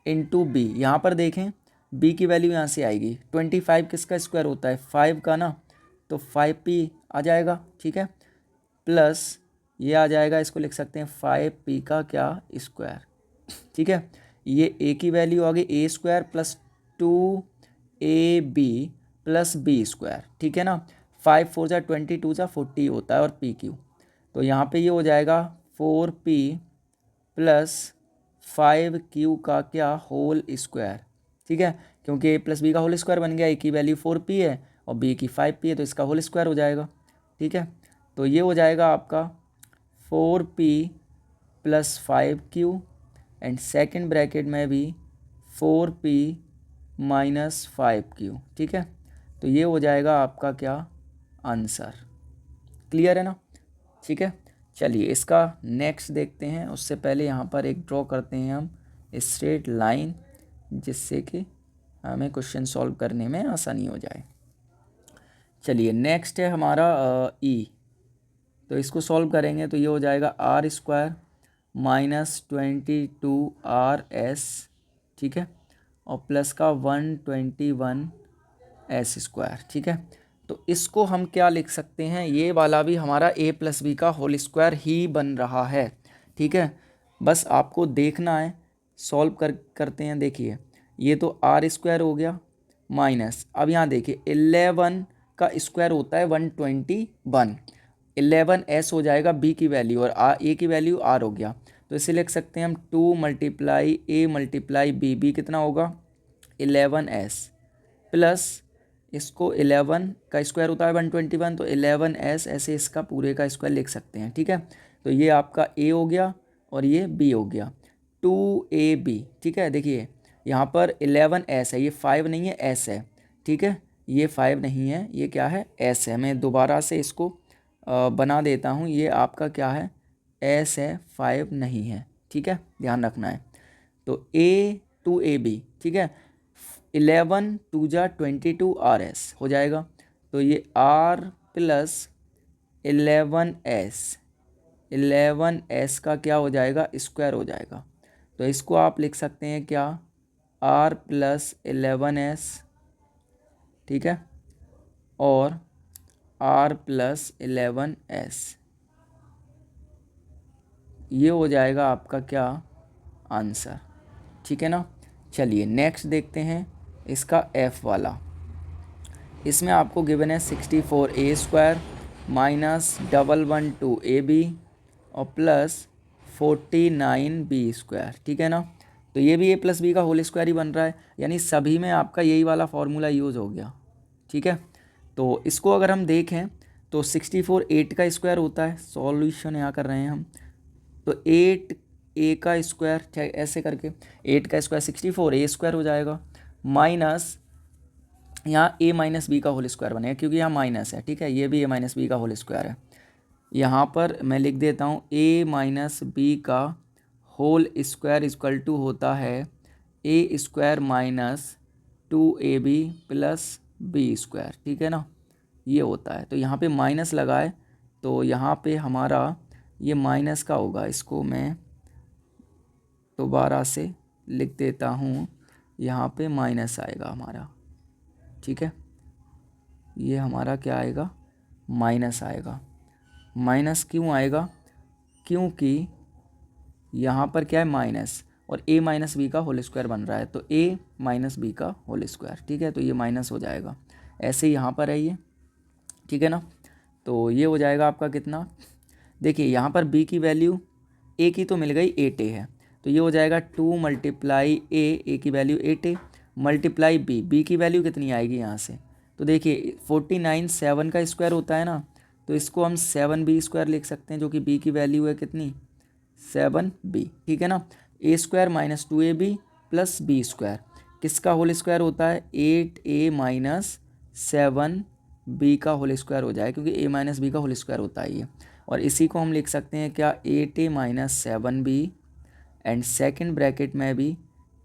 इंटू b, यहाँ पर देखें b की वैल्यू यहाँ से आएगी 25 किसका स्क्वायर होता है 5 का ना, तो 5p आ जाएगा, ठीक है, प्लस ये आ जाएगा, इसको लिख सकते हैं 5p का क्या स्क्वायर, ठीक है। ये a की वैल्यू आ गई a square plus 2ab plus b square, ठीक है ना। 5 4 जा 22 जा 40 होता है, और pq, तो यहाँ पे ये हो जाएगा 4p प्लस 5q का क्या होल स्क्वायर, ठीक है, क्योंकि a प्लस बी का होल स्क्वायर बन गया, a की वैल्यू 4p है और b की 5p है, तो इसका होल स्क्वायर हो जाएगा, ठीक है। तो ये हो जाएगा आपका 4p plus 5q and second bracket में भी 4p माइनस 5q, ठीक है। तो ये हो जाएगा आपका क्या आंसर। क्लियर है ना, ठीक है। चलिए इसका नेक्स्ट देखते हैं, उससे पहले यहाँ पर एक ड्रॉ करते हैं हम स्ट्रेट लाइन, जिससे कि हमें क्वेश्चन सॉल्व करने में आसानी हो जाए। चलिए नेक्स्ट है हमारा ई, तो इसको सॉल्व करेंगे तो ये हो जाएगा आर स्क्वायर माइनस 22RS, ठीक है, और प्लस का 121S स्क्वायर, ठीक है। तो इसको हम क्या लिख सकते हैं, ये वाला भी हमारा a प्लस बी का होल स्क्वायर ही बन रहा है, ठीक है। बस आपको देखना है, सॉल्व करते हैं। देखिए ये तो आर स्क्वायर हो गया माइनस, अब यहाँ देखिए 11 का स्क्वायर होता है 121, 11S हो जाएगा b की वैल्यू, और a की वैल्यू r हो गया, तो इसे लिख सकते हैं हम 2 multiply a multiply b, b कितना होगा 11s प्लस इसको 11 का स्क्वायर होता है 121, तो 11s ऐसे इसका पूरे का स्क्वायर लिख सकते हैं। ठीक है, तो ये आपका a हो गया और ये b हो गया 2ab। ठीक है, देखिए यहाँ पर 11s है, ये 5 नहीं है s है। ठीक है, ये 5 नहीं है, ये क्या है s है। मैं दोबारा से इसको बना देता हूँ, ये आपका क्या है s है, 5 नहीं है। ठीक है, ध्यान रखना है। तो a 2ab, ठीक है, 11 2 जा 22 RS हो जाएगा। तो ये R प्लस 11s का क्या हो जाएगा स्क्वायर हो जाएगा। तो इसको आप लिख सकते हैं क्या R प्लस 11s, ठीक है, और R प्लस 11s, ये हो जाएगा आपका क्या आंसर। ठीक है ना। चलिए नेक्स्ट देखते हैं इसका F वाला। इसमें आपको गिवन है 64a² माइनस 112ab और प्लस 49b²। ठीक है ना, तो ये भी a प्लस बी का होल स्क्वायर ही बन रहा है, यानी सभी में आपका यही वाला फॉर्मूला यूज़ हो गया। ठीक है, तो इसको अगर हम देखें तो 64 8 का स्क्वायर होता है, सॉल्यूशन यहाँ कर रहे हैं हम, तो 8 a का स्क्वायर ऐसे करके 8 का स्क्वायर 64 a² हो जाएगा, माइनस यहाँ a माइनस बी का होल स्क्वायर बनेगा क्योंकि यहाँ माइनस है। ठीक है, ये भी a माइनस बी का होल स्क्वायर है। यहाँ पर मैं लिख देता हूँ a माइनस बी का होल स्क्वायर इक्वल टू होता है a² minus 2ab plus b²। ठीक है ना, ये होता है। तो यहाँ पे माइनस लगा है, तो यहाँ पे हमारा ये माइनस का होगा, इसको मैं दोबारा से लिख देता हूँ, यहाँ पे माइनस आएगा हमारा। ठीक है, ये हमारा क्या आएगा माइनस आएगा। माइनस क्यों आएगा, क्योंकि यहाँ पर क्या है माइनस और a माइनस बी का होल स्क्वायर बन रहा है, तो a माइनस बी का होल स्क्वायर। ठीक है, तो ये माइनस हो जाएगा, ऐसे यहाँ पर है ये। ठीक है ना, तो ये हो जाएगा आपका कितना, देखिए यहाँ पर b की वैल्यू a की तो मिल गई 8a है, तो ये हो जाएगा 2 मल्टीप्लाई a की वैल्यू 8a मल्टीप्लाई b की वैल्यू कितनी आएगी यहाँ से, तो देखिए 49 7 का स्क्वायर होता है ना, तो इसको हम 7b² लिख सकते हैं, जो कि b की वैल्यू है कितनी 7b। ठीक है ना, a² minus 2ab plus b², किसका होल स्क्वायर होता है 8a माइनस 7b का होल स्क्वायर हो जाए, क्योंकि a माइनस बी का होल स्क्वायर होता है ये। और इसी को हम लिख सकते हैं क्या 8a minus 7b and second bracket में भी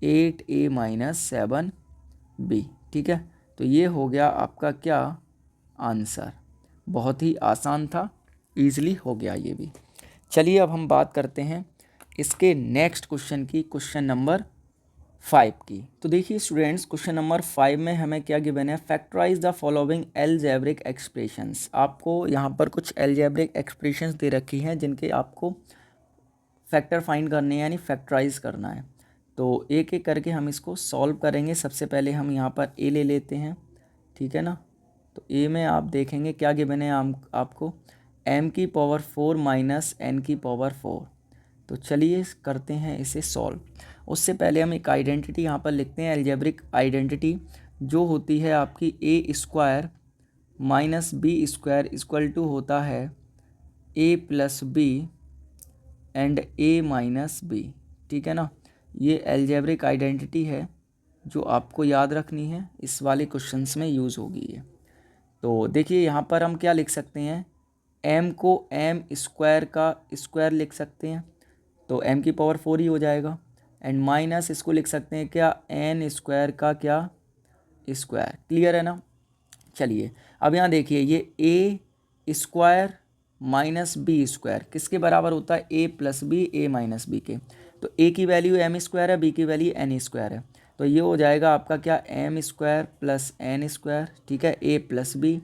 8a माइनस 7b। ठीक है, तो ये हो गया आपका क्या आंसर। बहुत ही आसान था, ईजिली हो गया ये भी। चलिए अब हम बात करते हैं इसके नेक्स्ट क्वेश्चन की, क्वेश्चन नंबर 5 की। तो देखिए स्टूडेंट्स, क्वेश्चन नंबर 5 में हमें क्या गिवन है, factorise the following algebraic expressions. आपको यहाँ पर कुछ अलजेब्रिक एक्सप्रेशंस दे रखी हैं जिनके आपको फैक्टर फाइंड करने हैं, यानी फैक्टराइज करना है। तो एक एक करके हम इसको सॉल्व करेंगे। सबसे पहले हम यहाँ पर ए ले लेते हैं। ठीक है ना, तो ए में आप देखेंगे क्या गिवन है आपको m की पावर 4 माइनस n की पावर 4। तो चलिए करते हैं इसे सॉल्व। उससे पहले हम एक आइडेंटिटी यहाँ पर लिखते हैं, अलजेब्रिक आइडेंटिटी, जो होती है आपकी a² minus b² equal to होता है a plus B and a minus B. ठीक है ना, ये अलजेब्रिक आइडेंटिटी है जो आपको याद रखनी है, इस वाले क्वेश्चंस में यूज़ होगी ये। तो देखिए यहाँ पर हम क्या लिख सकते हैं, m को m² का स्क्वायर लिख सकते हैं, तो m की पावर 4 ही हो जाएगा, एंड माइनस इसको लिख सकते हैं क्या n² का क्या स्क्वायर। क्लियर है ना। चलिए अब यहाँ देखिए ये a² माइनस b² किसके बराबर होता है, a plus B a minus B के। तो a की वैल्यू m² है, b की वैल्यू n² है, तो ये हो जाएगा आपका क्या m² प्लस n²। ठीक है, a प्लस बी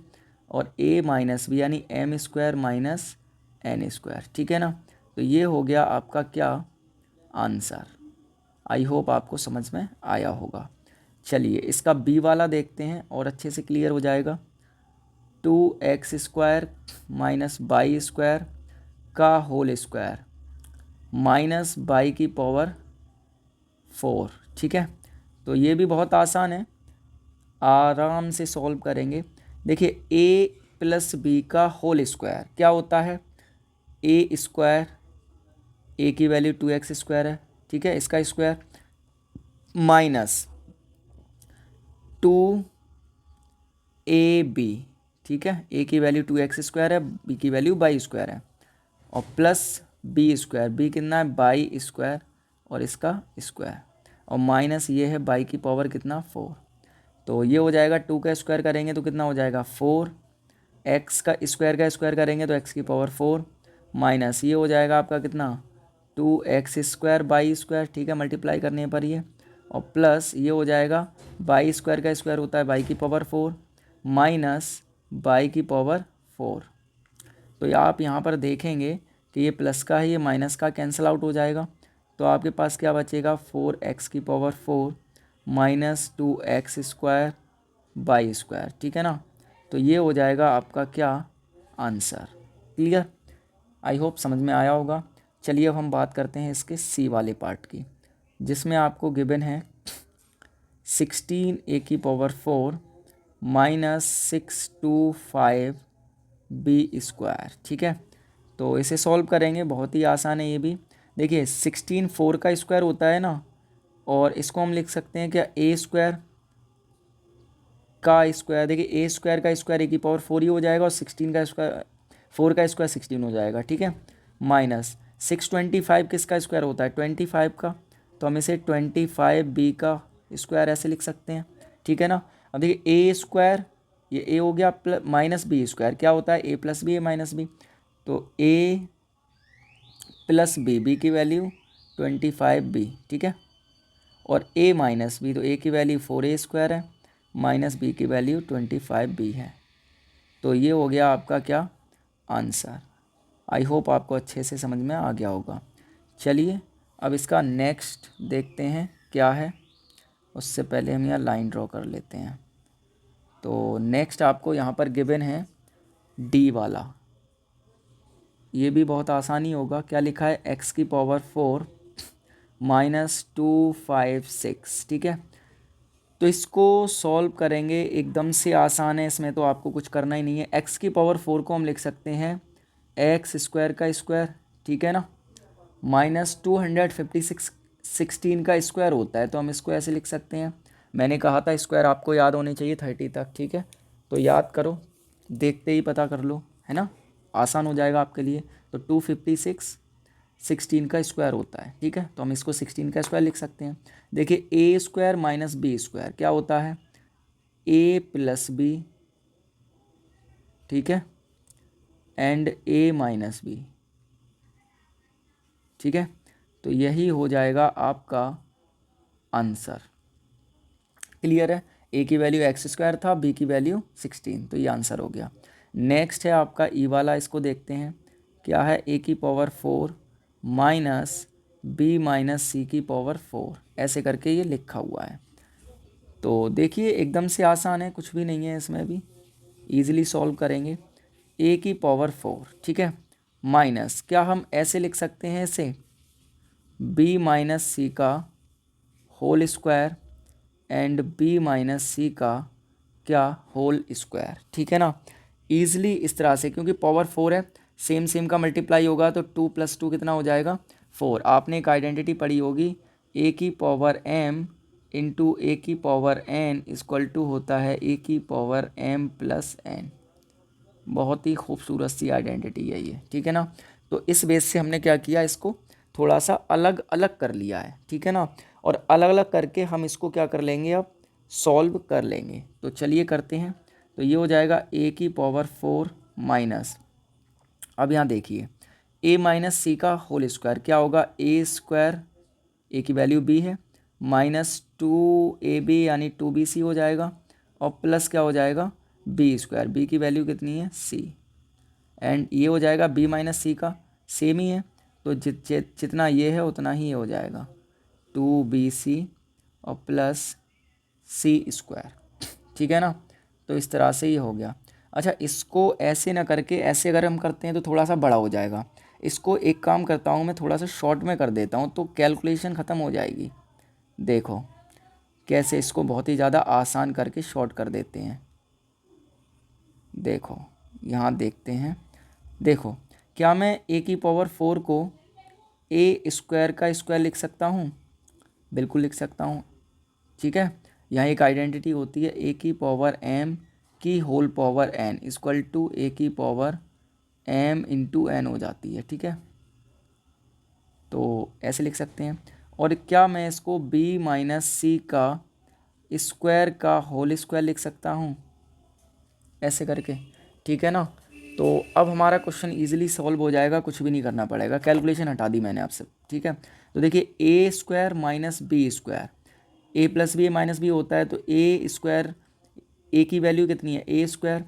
और a माइनस बी यानी m² माइनस n²। ठीक है ना, तो ये हो गया आपका क्या आंसर। आई होप आपको समझ में आया होगा। चलिए इसका b वाला देखते हैं और अच्छे से क्लियर हो जाएगा। 2x² माइनस y² का होल स्क्वायर माइनस y की पावर 4। ठीक है, तो ये भी बहुत आसान है, आराम से सॉल्व करेंगे। देखिए ए प्लस बी का होल स्क्वायर क्या होता है, ए स्क्वायर, ए की वैल्यू 2x² है, ठीक है, इसका स्क्वायर माइनस 2ab, ठीक है, ए की वैल्यू 2x² है, बी की वैल्यू y² है, और प्लस b², बी कितना है y², और इसका स्क्वायर, और माइनस ये है y की पावर कितना 4। तो ये हो जाएगा 2 का स्क्वायर करेंगे तो कितना हो जाएगा 4, x का स्क्वायर करेंगे तो x की पावर 4, माइनस ये हो जाएगा आपका कितना 2x² y², ठीक है, मल्टीप्लाई करने पर ये, और प्लस ये हो जाएगा y² का स्क्वायर होता है y की पावर 4 माइनस y की पावर 4। तो आप यहाँ पर देखेंगे कि ये प्लस का है, ये माइनस का कैंसिल आउट हो जाएगा, तो आपके पास क्या बचेगा 4x की पावर 4 माइनस 2x² y², ठीक है ना। तो ये हो जाएगा आपका क्या आंसर। क्लियर, आई होप समझ में आया होगा। चलिए अब हम बात करते हैं इसके सी वाले पार्ट की, जिसमें आपको गिवन है 16a की पावर 4 माइनस 625b², ठीक है। तो इसे सॉल्व करेंगे, बहुत ही आसान है ये भी। देखिए 16 4 का स्क्वायर होता है ना, और इसको हम लिख सकते हैं क्या a² का स्क्वायर। देखिए a² का स्क्वायर a की पावर 4 ही हो जाएगा, और 16 का स्क्वायर 4 का स्क्वायर 16 हो जाएगा, ठीक है, माइनस 625 किसका स्क्वायर होता है 25 का, तो हम इसे 25b का स्क्वायर ऐसे लिख सकते हैं, ठीक है ना। अब देखिए a², ये a हो गया, प्लस माइनस b² क्या होता है a प्लस बी है माइनस बी, तो a प्लस बी की वैल्यू 25b, ठीक है, और a माइनस बी, तो a की वैल्यू 4a² है माइनस बी की वैल्यू 25b है। तो ये हो गया आपका क्या आंसर। आई होप आपको अच्छे से समझ में आ गया होगा। चलिए अब इसका नेक्स्ट देखते हैं क्या है, उससे पहले हम यहाँ लाइन ड्रॉ कर लेते हैं। तो नेक्स्ट आपको यहाँ पर गिवन है डी वाला, ये भी बहुत आसानी होगा। क्या लिखा है x की पावर 4 माइनस 256, ठीक है। तो इसको सॉल्व करेंगे, एकदम से आसान है, इसमें तो आपको कुछ करना ही नहीं है। x की पावर 4 को हम लिख सकते हैं x² का स्क्वायर, ठीक है ना, माइनस 256 16 का स्क्वायर होता है, तो हम इसको ऐसे लिख सकते हैं। मैंने कहा था स्क्वायर आपको याद होने चाहिए 30 तक, ठीक है, तो याद करो, देखते ही पता कर लो, है ना, आसान हो जाएगा आपके लिए। तो 256 16 का स्क्वायर होता है, ठीक है, तो हम इसको 16 का स्क्वायर लिख सकते हैं। देखिए a² माइनस b² क्या होता है a प्लस बी, ठीक है, एंड a माइनस बी, ठीक है, तो यही हो जाएगा आपका आंसर। क्लियर है, a की वैल्यू x² था, b की वैल्यू 16, तो ये आंसर हो गया। नेक्स्ट है आपका ई वाला, इसको देखते हैं क्या है a की power 4 minus b minus c की पावर 4, ऐसे करके ये लिखा हुआ है। तो देखिए एकदम से आसान है, कुछ भी नहीं है इसमें भी, ईजिली सॉल्व करेंगे। a की पावर 4, ठीक है, माइनस क्या हम ऐसे लिख सकते हैं इसे b माइनस सी का whole square and b minus c का क्या होल स्क्वायर, ठीक है ना, ईजिली इस तरह से, क्योंकि पावर 4 है, सेम सेम का मल्टीप्लाई होगा तो 2 + 2 कितना हो जाएगा 4। आपने एक आइडेंटिटी पढ़ी होगी a की पावर m इंटू a की पावर n इक्वल टू होता है a की पावर m प्लस n। बहुत ही खूबसूरत सी आइडेंटिटी है ये, ठीक है ना। तो इस बेस से हमने क्या किया, इसको थोड़ा सा अलग अलग कर लिया है, ठीक है ना, और अलग अलग करके हम इसको क्या कर लेंगे अब सॉल्व कर लेंगे। तो चलिए करते हैं। तो ये हो जाएगा a की पावर 4 माइनस, अब यहाँ देखिए a माइनस सी का होल स्क्वायर क्या होगा a², a की वैल्यू b है, माइनस 2ab यानी 2bc हो जाएगा, और प्लस क्या हो जाएगा b², b की वैल्यू कितनी है c, एंड ये हो जाएगा b माइनस सी का सेम ही है, तो जितना ये है उतना ही ये हो जाएगा 2bc और प्लस c², ठीक है ना। तो इस तरह से ये हो गया। अच्छा इसको ऐसे ना करके ऐसे अगर हम करते हैं तो थोड़ा सा बड़ा हो जाएगा, इसको एक काम करता हूँ मैं थोड़ा सा शॉर्ट में कर देता हूँ, तो कैलकुलेशन ख़त्म हो जाएगी। देखो कैसे इसको बहुत ही ज़्यादा आसान करके शॉर्ट कर देते हैं। देखो यहाँ देखते हैं, देखो क्या मैं ए की पावर 4 को ए स्क्वायर का स्क्वायर लिख सकता हूँ? बिल्कुल लिख सकता हूँ, ठीक है। यहाँ एक आइडेंटिटी होती है ए की पावर एम की whole power n equal to a की पावर एम इंटू एन हो जाती है, ठीक है। तो ऐसे लिख सकते हैं। और क्या मैं इसको बी माइनस सी का स्क्वायर का होल स्क्वायर लिख सकता हूँ? ऐसे करके, ठीक है ना। तो अब हमारा क्वेश्चन इजीली सॉल्व हो जाएगा, कुछ भी नहीं करना पड़ेगा, कैलकुलेशन हटा दी मैंने आपसे, ठीक है। तो देखिए ए square minus B square, a plus B minus B होता है, तो ए स्क्वायर, ए की वैल्यू कितनी है ए स्क्वायर,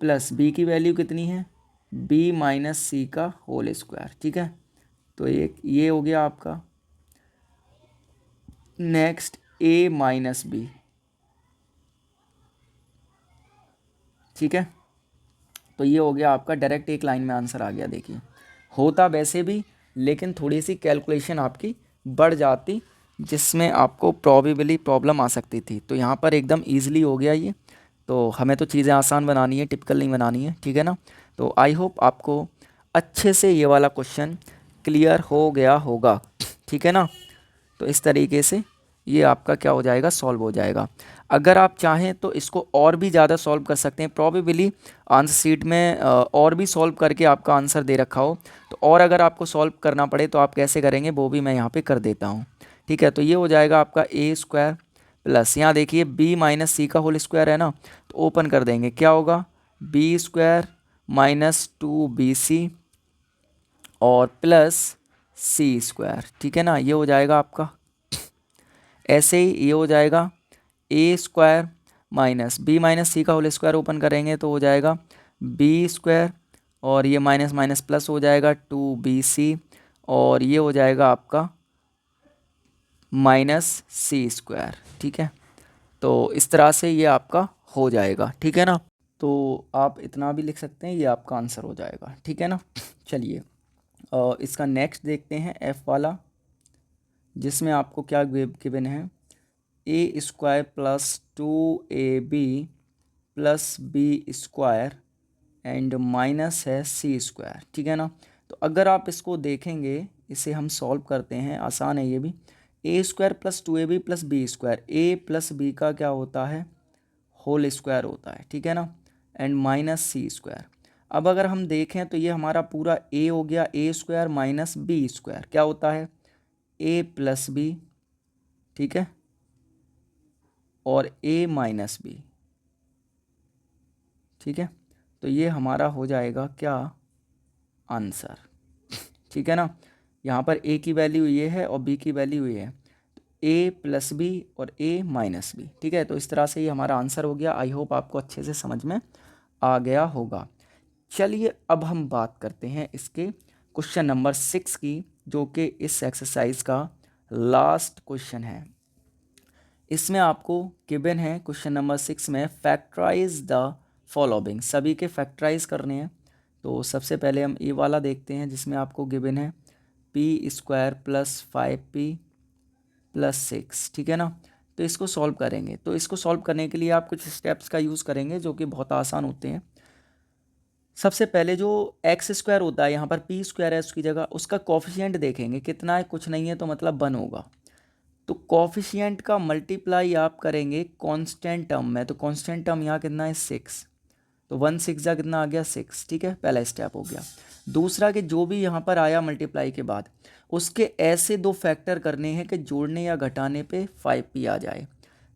प्लस बी की वैल्यू कितनी है बी माइनस सी का होल स्क्वायर, ठीक है। तो ये हो गया आपका। नेक्स्ट ए माइनस बी, ठीक है। तो ये हो गया आपका, डायरेक्ट एक लाइन में आंसर आ गया। देखिए होता वैसे भी, लेकिन थोड़ी सी कैलकुलेशन आपकी बढ़ जाती, जिसमें आपको प्रॉबेबली प्रॉब्लम आ सकती थी। तो यहाँ पर एकदम ईजिली हो गया ये। तो हमें तो चीज़ें आसान बनानी है, टिपिकल नहीं बनानी है, ठीक है ना। तो आई होप आपको अच्छे से ये वाला क्वेश्चन क्लियर हो गया होगा, ठीक है ना। तो इस तरीके से ये आपका क्या हो जाएगा, सॉल्व हो जाएगा। अगर आप चाहें तो इसको और भी ज़्यादा सॉल्व कर सकते हैं, प्रॉबेबली आंसर शीट में और भी सॉल्व करके आपका आंसर दे रखा हो, तो और अगर आपको सॉल्व करना पड़े तो आप कैसे करेंगे वो भी मैं यहाँ पे कर देता हूँ, ठीक है। तो ये हो जाएगा आपका ए स्क्वायर प्लस, यहाँ देखिए बी माइनस सी का होल स्क्वायर है ना, तो ओपन कर देंगे, क्या होगा बी स्क्वायर माइनस 2bc और प्लस सी स्क्वायर, ठीक है ना। ये हो जाएगा आपका। ऐसे ही ये हो जाएगा ए square minus B minus c का होल स्क्वायर, ओपन करेंगे तो हो जाएगा बी स्क्वायर और ये माइनस माइनस प्लस हो जाएगा 2bc और ये हो जाएगा आपका माइनस सी स्क्वायर, ठीक है। तो इस तरह से ये आपका हो जाएगा, ठीक है ना। तो आप इतना भी लिख सकते हैं, ये आपका आंसर हो जाएगा, ठीक है ना। चलिए इसका नेक्स्ट देखते हैं एफ वाला, जिसमें आपको क्या गिवन है a square plus 2ab plus b square and minus है सी स्क्वायर, ठीक है ना। तो अगर आप इसको देखेंगे, इसे हम सॉल्व करते हैं, आसान है ये भी। A square plus 2ab plus b square, a plus b का क्या होता है होल स्क्वायर होता है, ठीक है ना, एंड माइनस सी स्क्वायर। अब अगर हम देखें तो ये हमारा पूरा ए हो गया, ए स्क्वायर माइनस बी स्क्वायर क्या होता है ए प्लस बी, ठीक है, और ए माइनस बी, ठीक है। तो ये हमारा हो जाएगा क्या आंसर, ठीक है ना। यहाँ पर ए की वैल्यू ये है और बी की वैल्यू ये है, ए प्लस बी और ए माइनस बी, ठीक है। तो इस तरह से ये हमारा आंसर हो गया। आई होप आपको अच्छे से समझ में आ गया होगा। चलिए अब हम बात करते हैं इसके क्वेश्चन नंबर 6 की, जो कि इस एक्सरसाइज का लास्ट क्वेश्चन है। इसमें आपको गिवन है क्वेश्चन नंबर 6 में फैक्टराइज द फॉलोइंग, सभी के फैक्टराइज करने हैं। तो सबसे पहले हम ए वाला देखते हैं, जिसमें आपको गिवन है P square plus 5p plus 6, ठीक है ना। तो इसको सॉल्व करेंगे। तो इसको सॉल्व करने के लिए आप कुछ स्टेप्स का यूज़ करेंगे जो कि बहुत आसान होते हैं। सबसे पहले जो एक्स स्क्वायर होता है, यहाँ पर पी स्क्वायर है उसकी जगह, उसका कॉफिशिएंट देखेंगे कितना है, कुछ नहीं है तो मतलब 1 होगा। तो कॉफिशिएंट का मल्टीप्लाई आप करेंगे कांस्टेंट टर्म में, तो कांस्टेंट टर्म यहाँ कितना है 6, तो 1 6 जा कितना आ गया 6, ठीक है, पहला स्टेप हो गया। दूसरा कि जो भी यहाँ पर आया मल्टीप्लाई के बाद, उसके ऐसे 2 फैक्टर करने हैं कि जोड़ने या घटाने पे 5p आ जाए।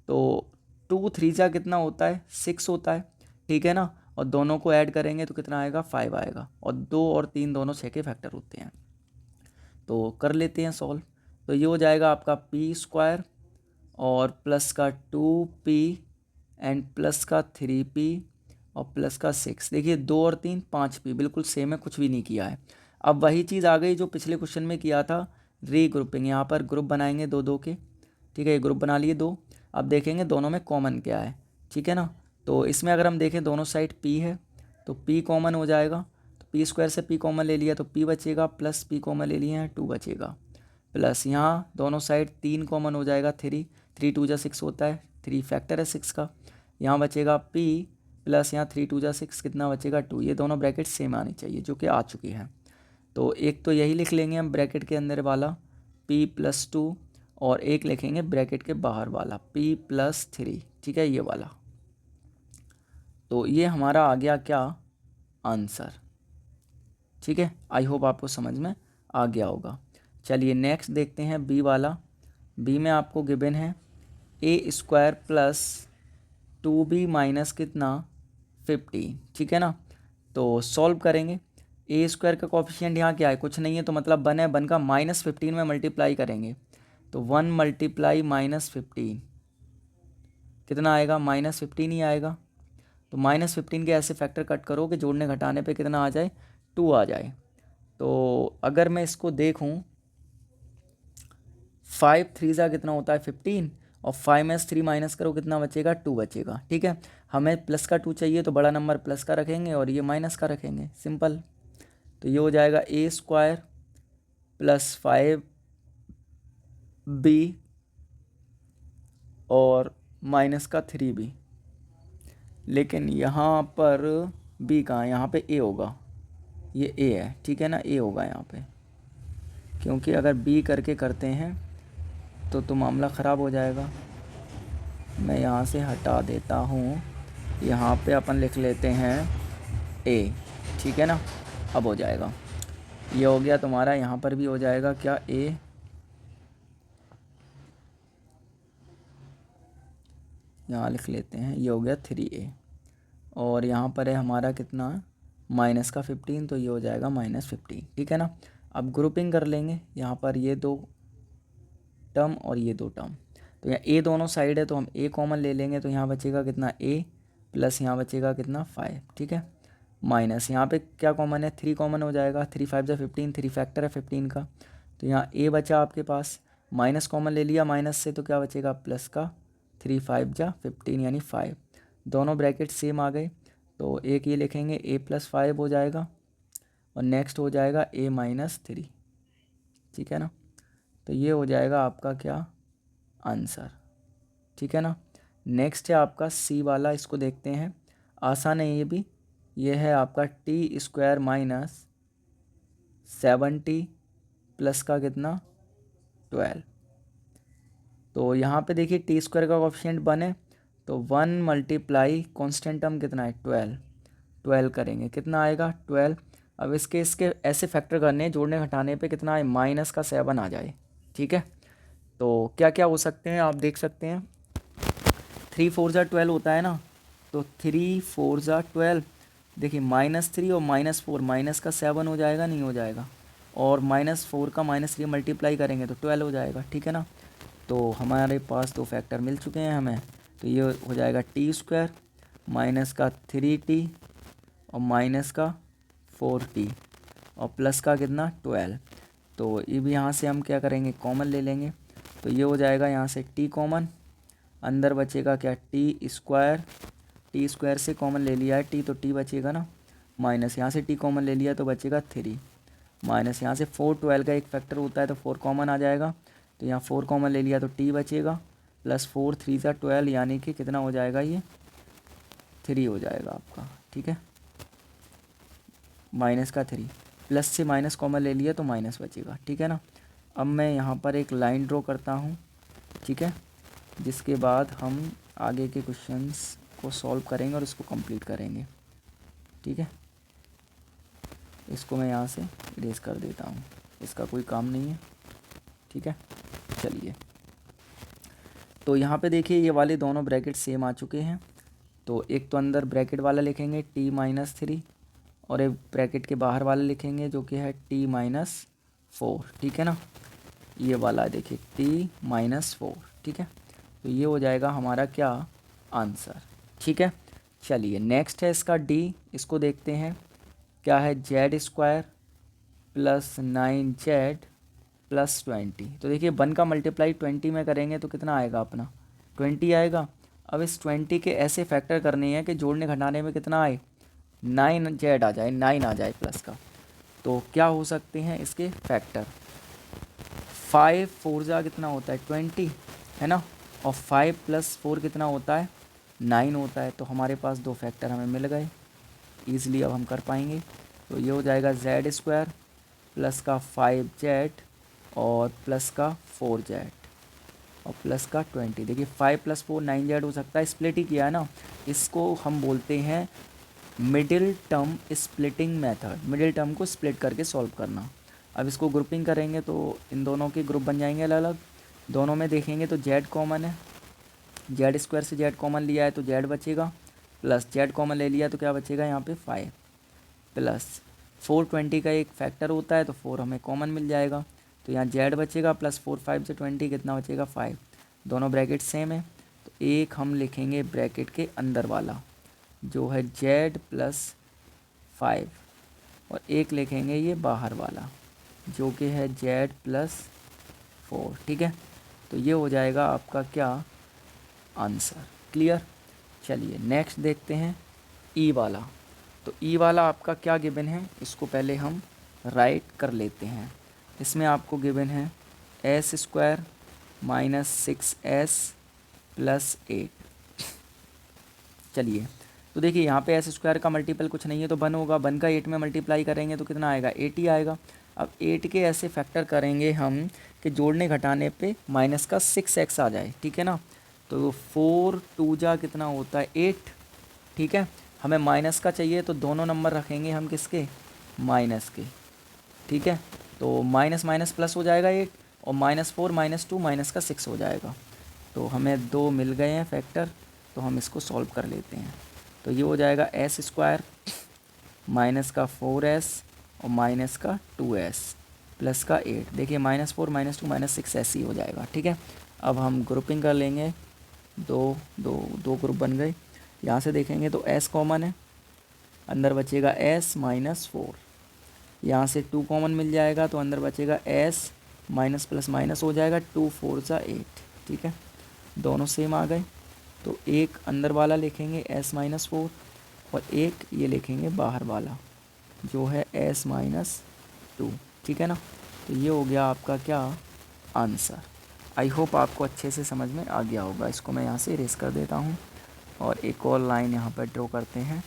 तो 2 3 जा कितना होता है 6 होता है, ठीक है ना, और दोनों को ऐड करेंगे तो कितना आएगा 5 आएगा, और 2 और 3 दोनों 6 के फैक्टर होते हैं। तो कर लेते हैं सॉल्व। तो ये हो जाएगा आपका पी स्क्वायर और प्लस का 2p एंड प्लस का 3p और प्लस का 6। देखिए 2 और 3 5p, बिल्कुल सेम है, कुछ भी नहीं किया है। अब वही चीज़ आ गई जो पिछले क्वेश्चन में किया था, रीग्रुपिंग। यहाँ पर ग्रुप बनाएंगे 2 2 के, ठीक है, ये ग्रुप बना लिए 2। अब देखेंगे दोनों में कॉमन क्या है, ठीक है ना। तो इसमें अगर हम देखें दोनों साइड p है तो p कॉमन हो जाएगा, तो पी स्क्वायर से p कॉमन ले लिया तो p बचेगा, प्लस p कॉमन ले लिया है 2 बचेगा, प्लस यहाँ दोनों साइड 3 कॉमन हो जाएगा 3, 3 2 जा 6 होता है, 3 फैक्टर है 6 का। यहाँ बचेगा p प्लस यहाँ 3 2 जा 6 कितना बचेगा 2। ये दोनों ब्रैकेट सेम आनी चाहिए जो कि आ चुकी हैं। तो एक तो यही लिख लेंगे हम ब्रैकेट के अंदर वाला p+2 और एक लिखेंगे ब्रैकेट के बाहर वाला p+3, ठीक है, ये वाला। तो ये हमारा आ गया क्या आंसर, ठीक है। आई होप आपको समझ में आ गया होगा। चलिए नेक्स्ट देखते हैं बी वाला। बी में आपको गिवन है a² + 2b माइनस कितना 15, ठीक है ना। तो सॉल्व करेंगे। a² का कोफिशिएंट यहाँ क्या है, कुछ नहीं है, तो मतलब 1 है, 1 का -15 में मल्टीप्लाई करेंगे तो 1 × -15 कितना आएगा, -15 ही आएगा। तो -15 के ऐसे फैक्टर कट करो कि जोड़ने घटाने पे कितना आ जाए 2 आ जाए। तो अगर मैं इसको देखूं 5 3 जा कितना होता है 15 और 5 में से 3 माइनस करो कितना बचेगा 2 बचेगा, ठीक है। हमें प्लस का 2 चाहिए तो बड़ा नंबर प्लस का रखेंगे और ये माइनस का रखेंगे, सिंपल। तो ये हो जाएगा a² + 5b और माइनस का 3b। लेकिन यहाँ पर b कहाँ है, यहाँ पे a होगा, ये a है, ठीक है ना, a होगा यहाँ पे, क्योंकि अगर b करके करते हैं तो मामला ख़राब हो जाएगा। मैं यहाँ से हटा देता हूँ, यहाँ पे अपन लिख लेते हैं a, ठीक है ना। अब हो जाएगा, ये हो गया तुम्हारा, यहाँ पर भी हो जाएगा क्या a, यहाँ लिख लेते हैं, ये हो गया 3a और यहाँ पर है हमारा कितना माइनस का 15, तो ये हो जाएगा -15, ठीक है ना। अब ग्रुपिंग कर लेंगे, यहाँ पर ये 2 टर्म और ये 2 टर्म, तो यहाँ a दोनों साइड है तो हम a कॉमन ले लेंगे, तो यहाँ बचेगा कितना a प्लस यहाँ बचेगा कितना 5, ठीक है, माइनस यहाँ पे क्या कॉमन है 3 कॉमन हो जाएगा, 3 5 जा 15, 3 फैक्टर है 15 का, तो यहाँ a बचा आपके पास, माइनस कॉमन ले लिया माइनस से तो क्या बचेगा प्लस का 3 5 जा 15 यानी 5, दोनों ब्रैकेट सेम आ गए। तो एक ये लिखेंगे a+5 हो जाएगा और नेक्स्ट हो जाएगा a-3, ठीक है ना। तो ये हो जाएगा आपका क्या आंसर, ठीक है ना। नेक्स्ट है आपका सी वाला, इसको देखते हैं, आसान है ये भी। ये है आपका t² - 70 प्लस का कितना 12। तो यहाँ पे देखिए t² का कोफिशिएंट 1 है तो 1 × कांस्टेंट टर्म कितना है 12 करेंगे कितना आएगा 12। अब इसके ऐसे फैक्टर करने हैं जोड़ने घटाने पे कितना है -7 आ जाए, ठीक है। तो क्या क्या हो सकते हैं आप देख सकते हैं, 3 4 जा 12 होता है ना, तो 3 4 जा 12, देखिए -3 और -4 माइनस का 7 हो जाएगा, नहीं हो जाएगा, और -4 का -3 मल्टीप्लाई करेंगे तो 12 हो जाएगा, ठीक है ना। तो हमारे पास 2 फैक्टर मिल चुके हैं हमें, तो ये हो जाएगा t² माइनस का 3t और माइनस का 4t और प्लस का कितना 12। तो ये भी यहाँ से हम क्या करेंगे कॉमन ले लेंगे, तो ये हो जाएगा यहाँ से t कॉमन, अंदर बचेगा क्या t² से कॉमन ले लिया है t तो t बचेगा ना, माइनस यहाँ से t कॉमन ले लिया तो बचेगा 3, माइनस यहाँ से 4 12 का एक फैक्टर होता है तो 4 कॉमन आ जाएगा, तो यहाँ 4 कॉमन ले लिया तो t बचेगा, प्लस 4 3 जा 12 यानी कि कितना हो जाएगा ये 3 हो जाएगा आपका, ठीक है, माइनस का 3, प्लस से माइनस कॉमन ले लिया तो माइनस बचेगा, ठीक है ना। अब मैं यहाँ पर एक लाइन ड्रॉ करता हूँ, ठीक है, जिसके बाद हम आगे के क्वेश्चंस को सॉल्व करेंगे और इसको कंप्लीट करेंगे, ठीक है। इसको मैं यहाँ से इरेज कर देता हूँ, इसका कोई काम नहीं है, ठीक है। चलिए, तो यहाँ पे देखिए ये वाले दोनों ब्रैकेट सेम आ चुके हैं, तो एक तो अंदर ब्रैकेट वाला लिखेंगे t-3 और एक ब्रैकेट के बाहर वाला लिखेंगे जो कि है t-4, ठीक है ना। ये वाला देखिए t-4, ठीक है। तो ये हो जाएगा हमारा क्या आंसर, ठीक है। चलिए नेक्स्ट है इसका d, इसको देखते हैं क्या है z² + 9z + 20। तो देखिए 1 का मल्टीप्लाई 20 में करेंगे तो कितना आएगा अपना 20 आएगा। अब इस 20 के ऐसे फैक्टर करने हैं कि जोड़ने घटाने में कितना आए 9z आ जाए, 9 आ जाए प्लस का। तो क्या हो सकते हैं इसके फैक्टर, 5 4 जा कितना होता है 20 है ना, और 5 + 4 कितना होता है, 9 होता है। तो हमारे पास दो फैक्टर हमें मिल गए, ईज़िली अब हम कर पाएंगे। तो ये हो जाएगा z² प्लस का 5z और प्लस का 4z और प्लस का 20। देखिए 5 + 4 9z हो सकता है, स्प्लिट ही किया है ना। इसको हम बोलते हैं middle term splitting method, middle term को स्प्लिट करके सॉल्व करना। अब इसको ग्रुपिंग करेंगे तो इन दोनों के ग्रुप बन जाएंगे अलग अलग। दोनों में देखेंगे तो z कॉमन है, z² से z कॉमन लिया है तो z बचेगा, प्लस z कॉमन ले लिया तो क्या बचेगा यहाँ पे 5, प्लस 420 का एक फैक्टर होता है तो 4 हमें कॉमन मिल जाएगा। तो यहाँ z बचेगा प्लस 4 5 से 20 कितना बचेगा 5। दोनों ब्रैकेट सेम है तो एक हम लिखेंगे ब्रैकेट के अंदर वाला जो है z + 5 और एक लिखेंगे ये बाहर वाला जो कि है z + 4। ठीक है, तो ये हो जाएगा आपका क्या आंसर। क्लियर। चलिए नेक्स्ट देखते हैं ई वाला। तो ई वाला आपका क्या गिवन है, इसको पहले हम राइट कर लेते हैं। इसमें आपको गिवन है s² - 6s + 8। चलिए तो देखिए यहाँ पे s² का मल्टीपल कुछ नहीं है तो 1 होगा, 1 का 8 में मल्टीप्लाई करेंगे तो कितना आएगा 8 ही आएगा। अब 8 के ऐसे फैक्टर करेंगे हम कि जोड़ने घटाने पे माइनस का 6x आ जाए। ठीक है ना, तो 4 2 जा कितना होता है 8। ठीक है, हमें माइनस का चाहिए तो दोनों नंबर रखेंगे हम किसके, माइनस के। ठीक है, तो माइनस माइनस प्लस हो जाएगा 8 और -4 -2 माइनस का 6 हो जाएगा। तो हमें दो मिल गए हैं फैक्टर, तो हम इसको सॉल्व कर लेते हैं। तो ये हो जाएगा s² माइनस का 4s और माइनस का 2s प्लस का 8। देखिए -4 -2 -6 ऐसे ही हो जाएगा। ठीक है, अब हम ग्रुपिंग कर लेंगे, दो ग्रुप बन गए। यहाँ से देखेंगे तो s कॉमन है, अंदर बचेगा s - 4। यहाँ से 2 कॉमन मिल जाएगा तो अंदर बचेगा s माइनस प्लस माइनस हो जाएगा 2 4 = 8। ठीक है, दोनों सेम आ गए तो एक अंदर वाला लिखेंगे s - 4 और एक ये लिखेंगे बाहर वाला जो है s - 2। ठीक है ना, तो ये हो गया आपका क्या आंसर। आई होप आपको अच्छे से समझ में आ गया होगा। इसको मैं यहाँ से इरेज कर देता हूँ और एक और लाइन यहाँ पर ड्रॉ करते हैं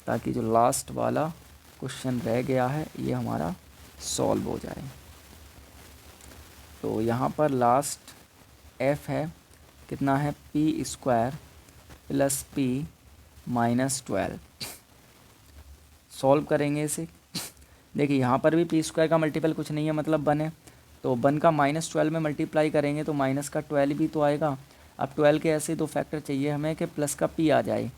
ताकि जो लास्ट वाला क्वेश्चन रह गया है ये हमारा सॉल्व हो जाए। तो यहाँ पर लास्ट f है, कितना है p² + p - 12। सॉल्व करेंगे इसे। देखिए यहाँ पर भी p² का मल्टीपल कुछ नहीं है मतलब 1 है, तो 1 का -12 में मल्टीप्लाई करेंगे तो माइनस का 12 भी तो आएगा। अब 12 के ऐसे दो फैक्टर चाहिए हमें कि प्लस का p आ जाए।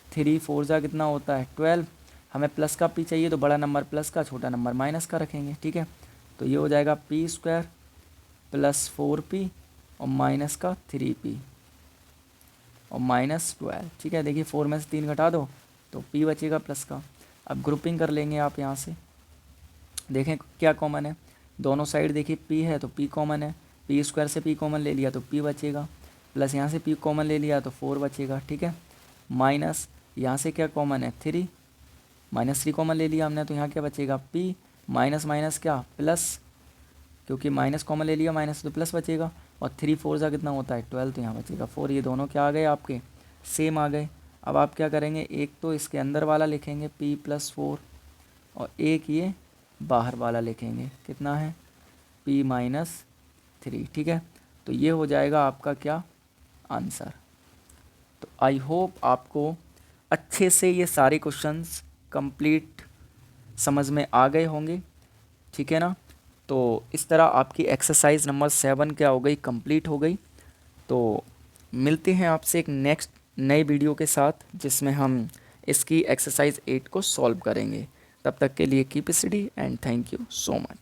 3 4 जा कितना होता है 12, हमें प्लस का p चाहिए तो बड़ा नंबर प्लस का, छोटा नंबर माइनस का रखेंगे। ठीक है, तो ये हो जाएगा p² + 4p और माइनस का 3p और -12। ठीक है, देखिए 4 में से 3 घटा दो तो p बचेगा प्लस का। अब ग्रुपिंग कर लेंगे आप यहाँ से, देखें क्या कॉमन है, दोनों साइड देखिए p है तो p कॉमन है, p² से p कॉमन ले लिया तो p बचेगा, प्लस यहाँ से p कॉमन ले लिया तो 4 बचेगा। ठीक है, माइनस यहाँ से क्या कॉमन है 3, -3 कॉमन ले लिया हमने तो यहाँ क्या बचेगा p माइनस माइनस क्या प्लस, क्योंकि माइनस कॉमन ले लिया माइनस तो प्लस बचेगा, और 3 4 जा कितना होता है 12 तो यहाँ बचेगा 4। ये दोनों क्या आ गए आपके सेम आ गए। अब आप क्या करेंगे, एक तो इसके अंदर वाला लिखेंगे p + 4 और एक ये बाहर वाला लिखेंगे, कितना है p - 3। ठीक है, तो ये हो जाएगा आपका क्या आंसर। तो आई होप आपको अच्छे से ये सारे क्वेश्चंस कंप्लीट समझ में आ गए होंगे। ठीक है ना, तो इस तरह आपकी एक्सरसाइज नंबर 7 क्या हो गई, कंप्लीट हो गई। तो मिलते हैं आपसे एक नेक्स्ट नए वीडियो के साथ जिसमें हम इसकी एक्सरसाइज 8 को सॉल्व करेंगे। तब तक के लिए keep study and thank you so much.